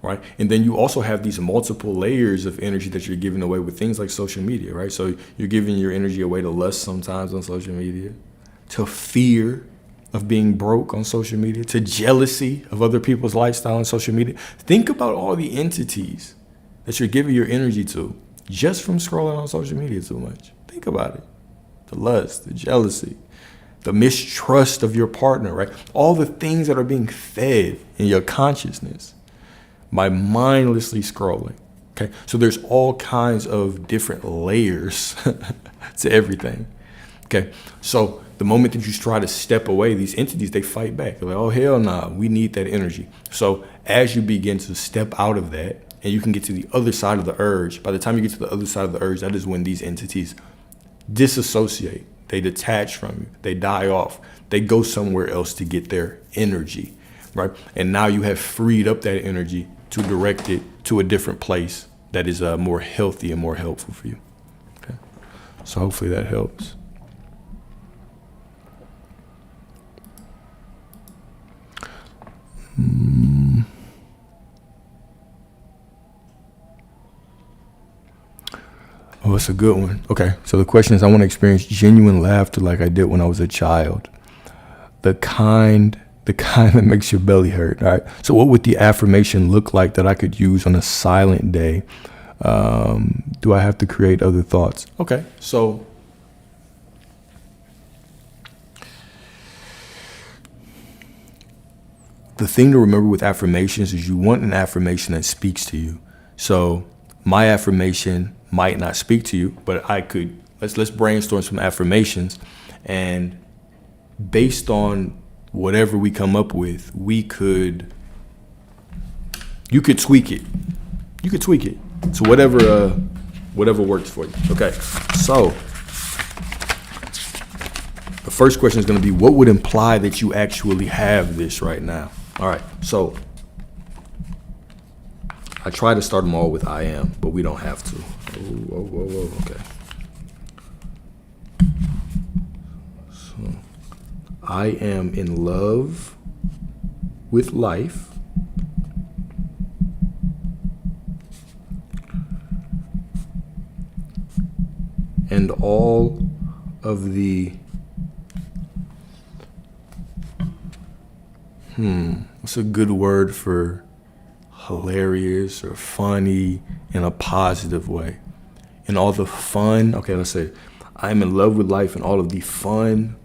Right? And then you also have these multiple layers of energy that you're giving away with things like social media, right? So you're giving your energy away to lust sometimes on social media, to fear of being broke on social media, to jealousy of other people's lifestyle on social media. Think about all the entities that you're giving your energy to just from scrolling on social media too much. Think about it. The lust, the jealousy, the mistrust of your partner, right? All the things that are being fed in your consciousness by mindlessly scrolling. Okay, so there's all kinds of different layers to everything. Okay, so the moment that you try to step away, these entities, they fight back. They're like, oh, hell nah, we need that energy. So as you begin to step out of that and you can get to the other side of the urge, by the time you get to the other side of the urge, that is when these entities disassociate. They detach from you. They die off. They go somewhere else to get their energy, right? And now you have freed up that energy to direct it to a different place that is more healthy and more helpful for you. Okay, so hopefully that helps. Oh, it's a good one. Okay, so the question is, I want to experience genuine laughter like I did when I was a child. The kind that makes your belly hurt. All right. So what would the affirmation look like that I could use on a silent day? Do I have to create other thoughts? Okay, so the thing to remember with affirmations is you want an affirmation that speaks to you. So my affirmation might not speak to you, but I could, let's brainstorm some affirmations, and based on whatever we come up with, we could You could tweak it. You could tweak it to whatever works for you. Okay. So the first question is going to be, what would imply that you actually have this right now? All right. So I try to start them all with I am, but we don't have to. Whoa. Okay. So I am in love with life. And all of the, what's a good word for hilarious or funny in a positive way? And all the fun, okay, let's say, I'm in love with life and all of the fun,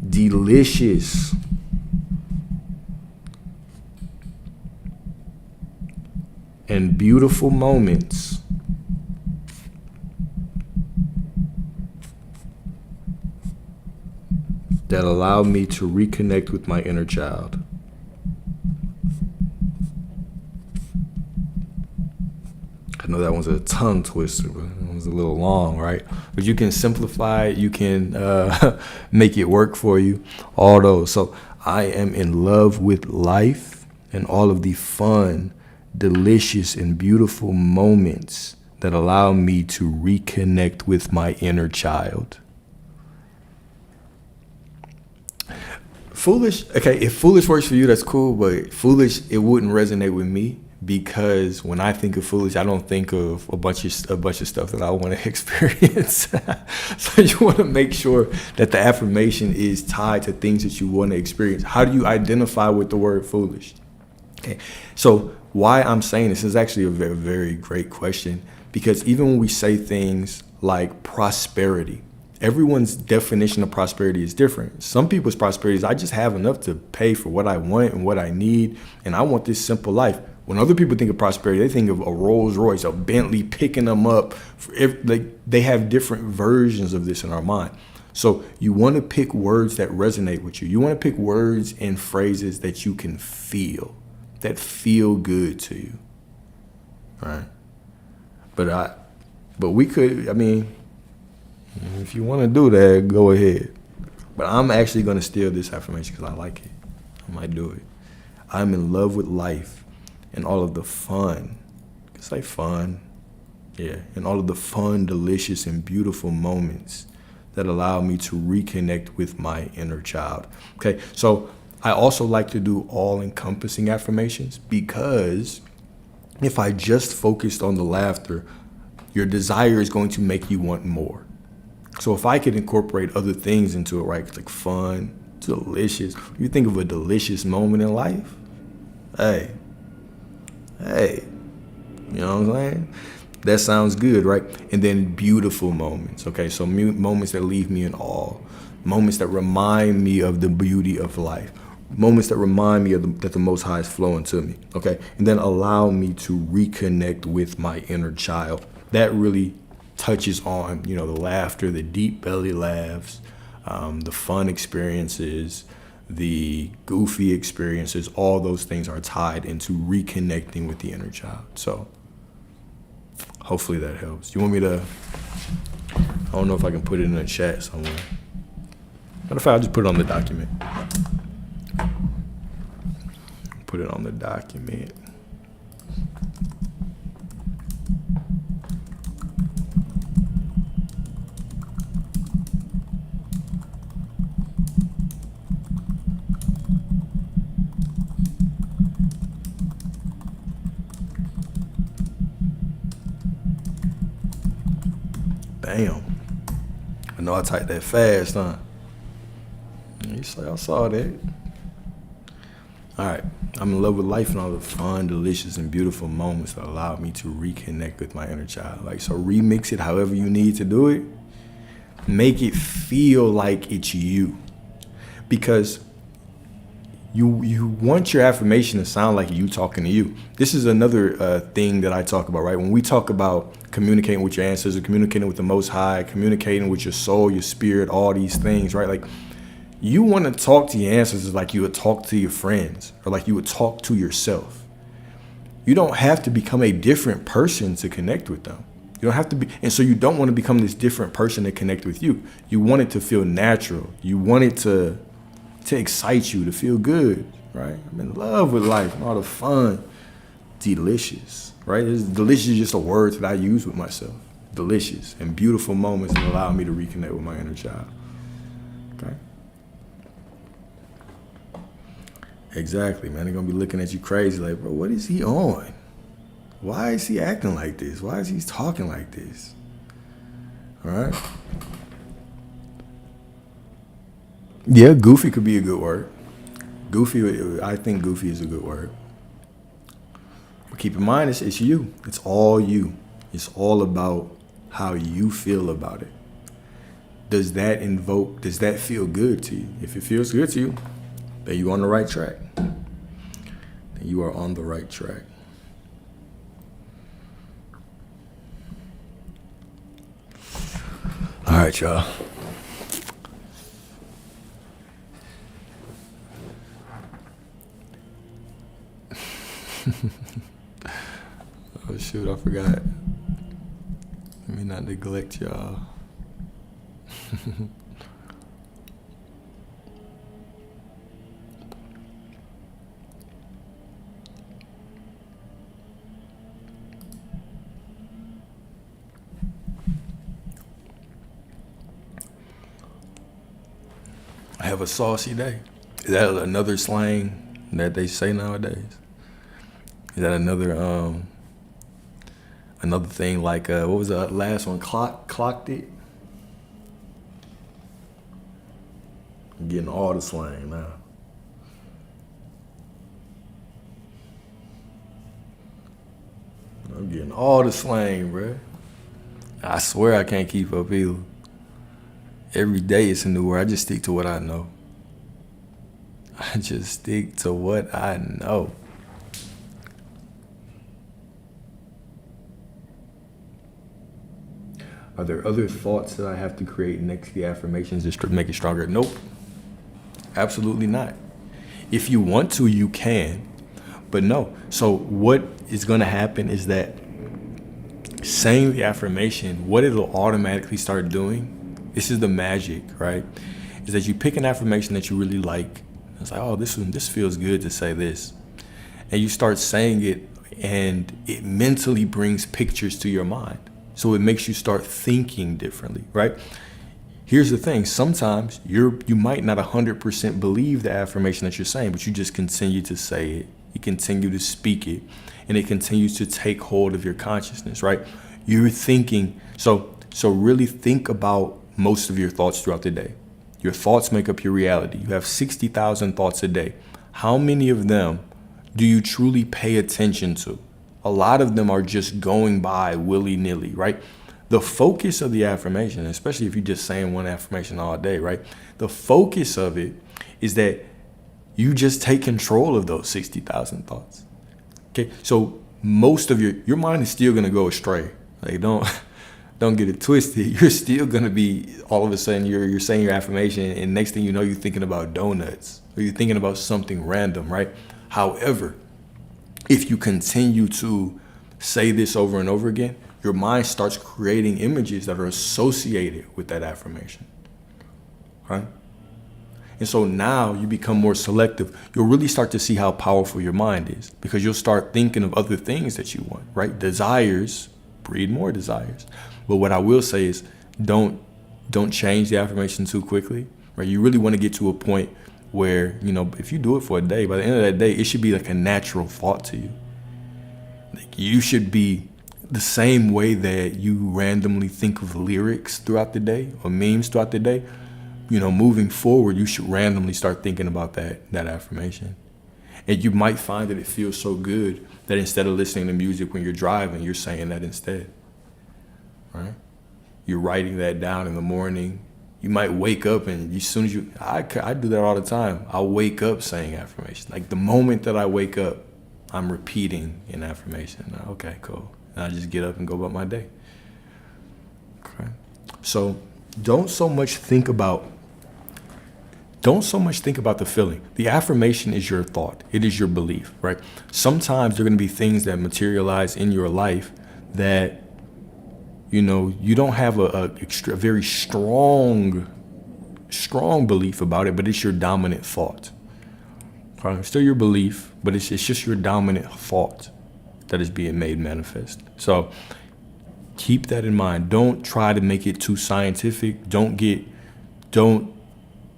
delicious, and beautiful moments that allow me to reconnect with my inner child. I know that one's a tongue twister, but it was a little long, right? But you can simplify it, you can make it work for you, all those. So I am in love with life and all of the fun, delicious, and beautiful moments that allow me to reconnect with my inner child. Foolish, okay, if foolish works for you, that's cool, but foolish, it wouldn't resonate with me because when I think of foolish, I don't think of a bunch of stuff that I want to experience. So you want to make sure that the affirmation is tied to things that you want to experience. How do you identify with the word foolish? Okay, so why I'm saying this is actually a very, very great question, because even when we say things like prosperity, everyone's definition of prosperity is different. Some people's prosperity is I just have enough to pay for what I want and what I need, and I want this simple life. When other people think of prosperity, they think of a Rolls Royce, a Bentley, picking them up. They have different versions of this in our mind. So you want to pick words that resonate with you. You want to pick words and phrases that you can feel, that feel good to you, right? But we could, I mean, if you want to do that, go ahead. But I'm actually going to steal this affirmation because I like it. I might do it. I'm in love with life and all of the fun. It's like fun. Yeah. And all of the fun, delicious, and beautiful moments that allow me to reconnect with my inner child. Okay. So I also like to do all-encompassing affirmations because if I just focused on the laughter, your desire is going to make you want more. So if I could incorporate other things into it, right, like fun, delicious. You think of a delicious moment in life, hey, you know what I'm saying? That sounds good, right? And then beautiful moments, okay? So moments that leave me in awe, moments that remind me of the beauty of life, moments that remind me of that the Most High is flowing to me, okay? And then allow me to reconnect with my inner child. That really touches on, the laughter, the deep belly laughs, the fun experiences, the goofy experiences. All those things are tied into reconnecting with the inner child. So hopefully that helps. You want me to, I don't know if I can put it in the chat somewhere. Matter of fact, I'll just put it on the document. Put it on the document. Damn. I know I typed that fast, huh? You say I saw that. All right. I'm in love with life and all the fun, delicious, and beautiful moments that allow me to reconnect with my inner child. So remix it however you need to do it. Make it feel like it's you. Because you want your affirmation to sound like you talking to you. This is another thing that I talk about, right? When we talk about communicating with your ancestors, communicating with the Most High, communicating with your soul, your spirit, all these things, right? Like, you want to talk to your ancestors like you would talk to your friends or like you would talk to yourself. You don't have to become a different person to connect with them. You don't have to be, and so you don't want to become this different person to connect with you. You want it to feel natural. You want it to excite you, to feel good, right? I'm in love with life and all the fun. Delicious, right? Delicious is just a word that I use with myself. Delicious and beautiful moments that allow me to reconnect with my inner child. Okay? Exactly, man. They're gonna be looking at you crazy, like, bro, what is he on? Why is he acting like this? Why is he talking like this? All right? Yeah, goofy could be a good word. Goofy, I think goofy is a good word. But keep in mind, it's you. It's all you. It's all about how you feel about it. Does that feel good to you? If it feels good to you, then you're on the right track. Then you are on the right track. All right, y'all. Oh, shoot, I forgot. Let me not neglect y'all. I have a saucy day. Is that another slang that they say nowadays? Is that another thing like what was the last one? Clocked it? I'm getting all the slang now. I'm getting all the slang, bruh. I swear I can't keep up either. Every day it's a new word. I just stick to what I know. I just stick to what I know. Are there other thoughts that I have to create next to the affirmations to make it stronger? Nope. Absolutely not. If you want to, you can. But no. So what is going to happen is that saying the affirmation, what it'll automatically start doing, this is the magic, right? Is that you pick an affirmation that you really like. It's like, oh, this feels good to say this. And you start saying it, and it mentally brings pictures to your mind. So it makes you start thinking differently, right? Here's the thing. Sometimes you might not 100% believe the affirmation that you're saying, but you just continue to say it. You continue to speak it, and it continues to take hold of your consciousness, right? You're thinking. So really think about most of your thoughts throughout the day. Your thoughts make up your reality. You have 60,000 thoughts a day. How many of them do you truly pay attention to? A lot of them are just going by willy-nilly, right? The focus of the affirmation, especially if you're just saying one affirmation all day, right? The focus of it is that you just take control of those 60,000 thoughts. Okay, so most of your mind is still gonna go astray. Like don't get it twisted. You're still gonna be, all of a sudden you're saying your affirmation, and next thing you know, you're thinking about donuts or you're thinking about something random, right? However, if you continue to say this over and over again, your mind starts creating images that are associated with that affirmation, right? And so now you become more selective. You'll really start to see how powerful your mind is, because you'll start thinking of other things that you want, right? Desires breed more desires. But what I will say is don't change the affirmation too quickly, right? You really want to get to a point where, if you do it for a day, by the end of that day, it should be like a natural thought to you. Like, you should be the same way that you randomly think of lyrics throughout the day or memes throughout the day. Moving forward, you should randomly start thinking about that affirmation. And you might find that it feels so good that instead of listening to music when you're driving, you're saying that instead, right? You're writing that down in the morning. You might wake up, and as soon as I do that all the time. I'll wake up saying affirmation. Like the moment that I wake up, I'm repeating an affirmation. Okay, cool. And I just get up and go about my day. Okay. So don't so much think about don't so much think about the feeling. The affirmation is your thought. It is your belief, right? Sometimes there are going to be things that materialize in your life that, you don't have a very strong belief about it, but it's your dominant thought. Okay? It's still your belief, but it's just your dominant thought that is being made manifest. So keep that in mind. Don't try to make it too scientific. Don't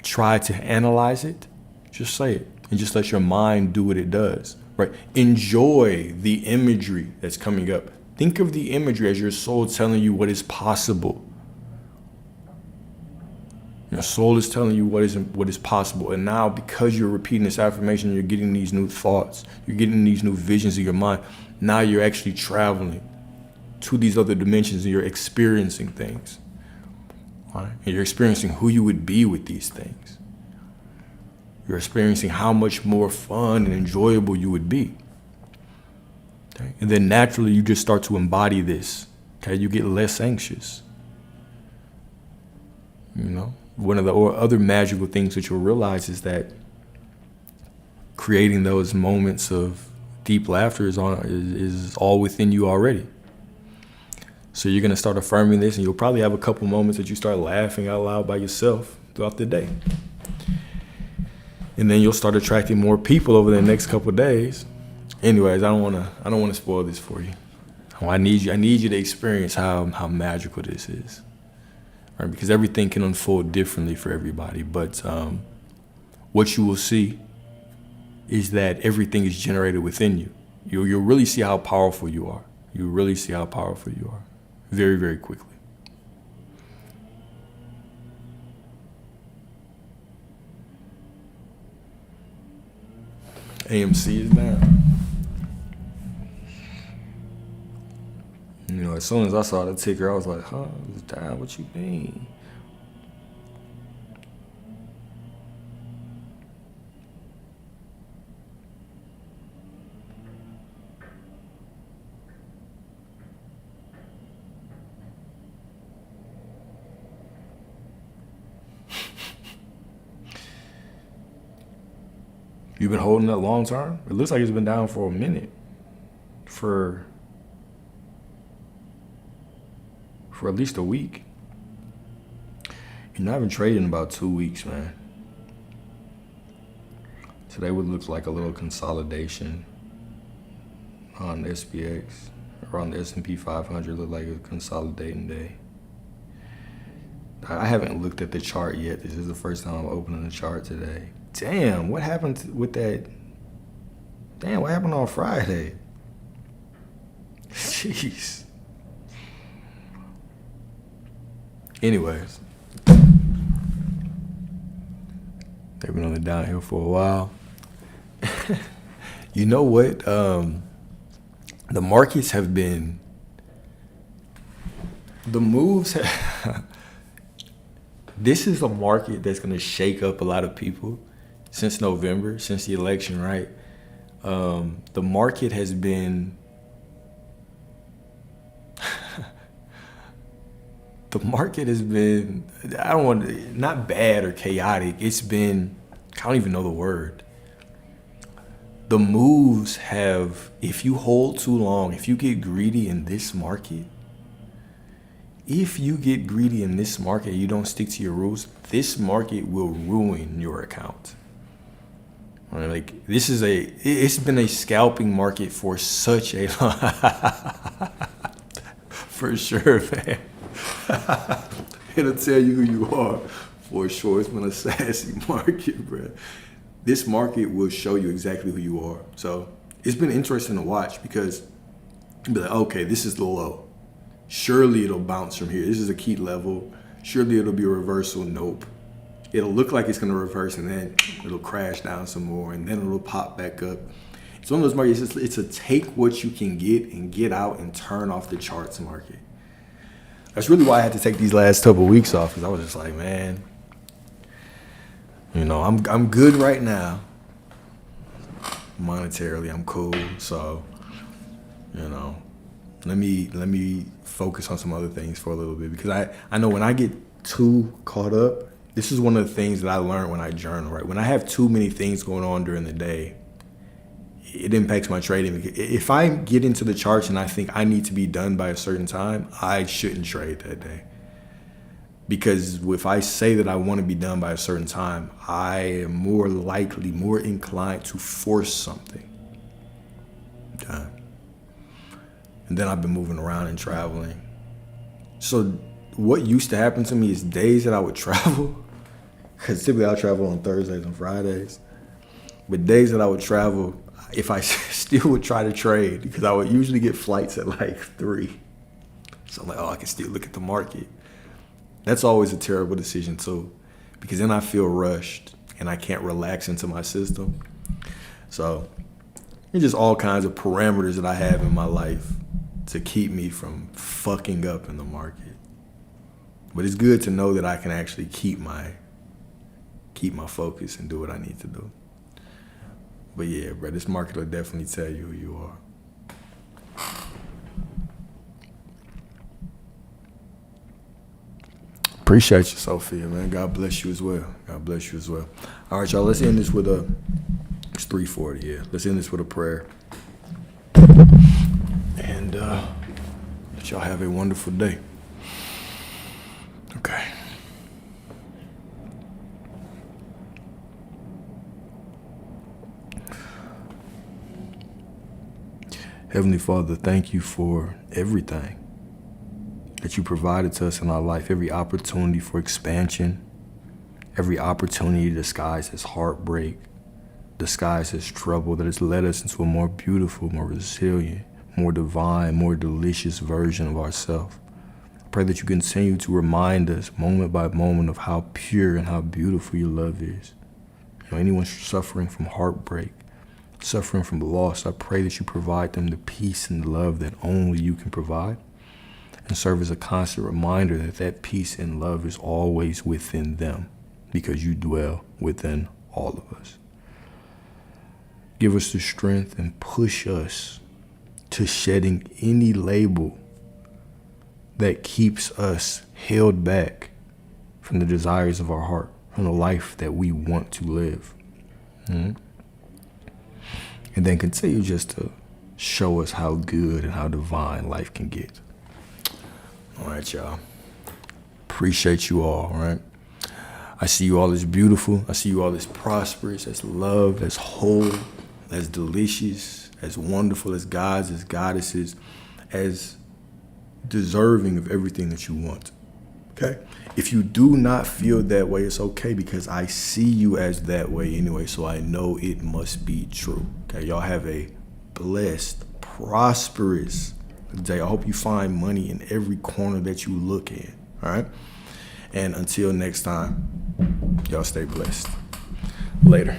try to analyze it. Just say it and just let your mind do what it does, right? Enjoy the imagery that's coming up. Think of the imagery as your soul telling you what is possible. Your soul is telling you what is possible. And now, because you're repeating this affirmation, you're getting these new thoughts, you're getting these new visions in your mind. Now you're actually traveling to these other dimensions and you're experiencing things. Right? And you're experiencing who you would be with these things. You're experiencing how much more fun and enjoyable you would be. Okay? And then naturally you just start to embody this. Okay? You get less anxious. One of the other magical things that you'll realize is that creating those moments of deep laughter is all within you already. So you're going to start affirming this, and you'll probably have a couple moments that you start laughing out loud by yourself throughout the day. And then you'll start attracting more people over the next couple of days. Anyways, I don't want to spoil this for you. I need you to experience how magical this is. Right? Because everything can unfold differently for everybody. But what you will see is that everything is generated within you. You'll really see how powerful you are. You'll really see how powerful you are very, very quickly. AMC is down. As soon as I saw the ticker, I was like, it's down. What you mean? You've been holding that long term? It looks like it's been down for a minute. For at least a week. You're not even trading about 2 weeks, man. Today would look like a little consolidation on the SPX. Or on the S&P 500 look like a consolidating day. I haven't looked at the chart yet. This is the first time I'm opening the chart today. Damn, what happened with that? Damn, what happened on Friday? Jeez. Anyways, they've been on the downhill for a while. You know what? The markets have been, the moves, this is a market that's going to shake up a lot of people since November, since the election, right? The market has been, not bad or chaotic. It's been, I don't even know the word. The moves have, if you hold too long, if you get greedy in this market, you don't stick to your rules, this market will ruin your account. Like, it's been a scalping market for such a long, for sure, man. It'll tell you who you are, for sure. It's been a sassy market, bro. This market will show you exactly who you are. So it's been interesting to watch because you'll be like, okay, this is the low. Surely it'll bounce from here. This is a key level. Surely it'll be a reversal. Nope. It'll look like it's going to reverse, and then it'll crash down some more, and then it'll pop back up. It's one of those markets, it's a take what you can get and get out and turn off the charts market. That's really why I had to take these last couple of weeks off, because I was just like, man, I'm good right now. Monetarily, I'm cool. So, let me focus on some other things for a little bit, because I know when I get too caught up, this is one of the things that I learned when I journal, right? When I have too many things going on during the day, it impacts my trading. If I get into the charts and I think I need to be done by a certain time, I shouldn't trade that day. Because if I say that I want to be done by a certain time, I am more likely, more inclined to force something. Okay. And then I've been moving around and traveling. So what used to happen to me is days that I would travel, because typically I'll travel on Thursdays and Fridays, but days that I would travel, if I still would try to trade, because I would usually get flights at like 3. So I'm like, oh, I can still look at the market. That's always a terrible decision too, because then I feel rushed and I can't relax into my system. So it's just all kinds of parameters that I have in my life to keep me from fucking up in the market. But it's good to know that I can actually keep my focus and do what I need to do. But yeah, bro, this market will definitely tell you who you are. Appreciate you, Sophia, man. God bless you as well. God bless you as well. All right, y'all, let's end this with it's 3:40, yeah. Let's end this with a prayer. And let y'all have a wonderful day. Okay. Heavenly Father, thank you for everything that you provided to us in our life, every opportunity for expansion, every opportunity disguised as heartbreak, disguised as trouble, that has led us into a more beautiful, more resilient, more divine, more delicious version of ourselves. I pray that you continue to remind us moment by moment of how pure and how beautiful your love is. You know, anyone suffering from heartbreak, suffering from loss, I pray that you provide them the peace and love that only you can provide, and serve as a constant reminder that that peace and love is always within them, because you dwell within all of us. Give us the strength and push us to shedding any label that keeps us held back from the desires of our heart, from the life that we want to live. Mm-hmm. And then continue just to show us how good and how divine life can get. All right, y'all. Appreciate you all, right? I see you all as beautiful. I see you all as prosperous, as loved, as whole, as delicious, as wonderful, as gods, as goddesses, as deserving of everything that you want. Okay? If you do not feel that way, it's okay, because I see you as that way anyway, so I know it must be true. Okay? Y'all have a blessed, prosperous day. I hope you find money in every corner that you look in. All right? And until next time, y'all stay blessed. Later.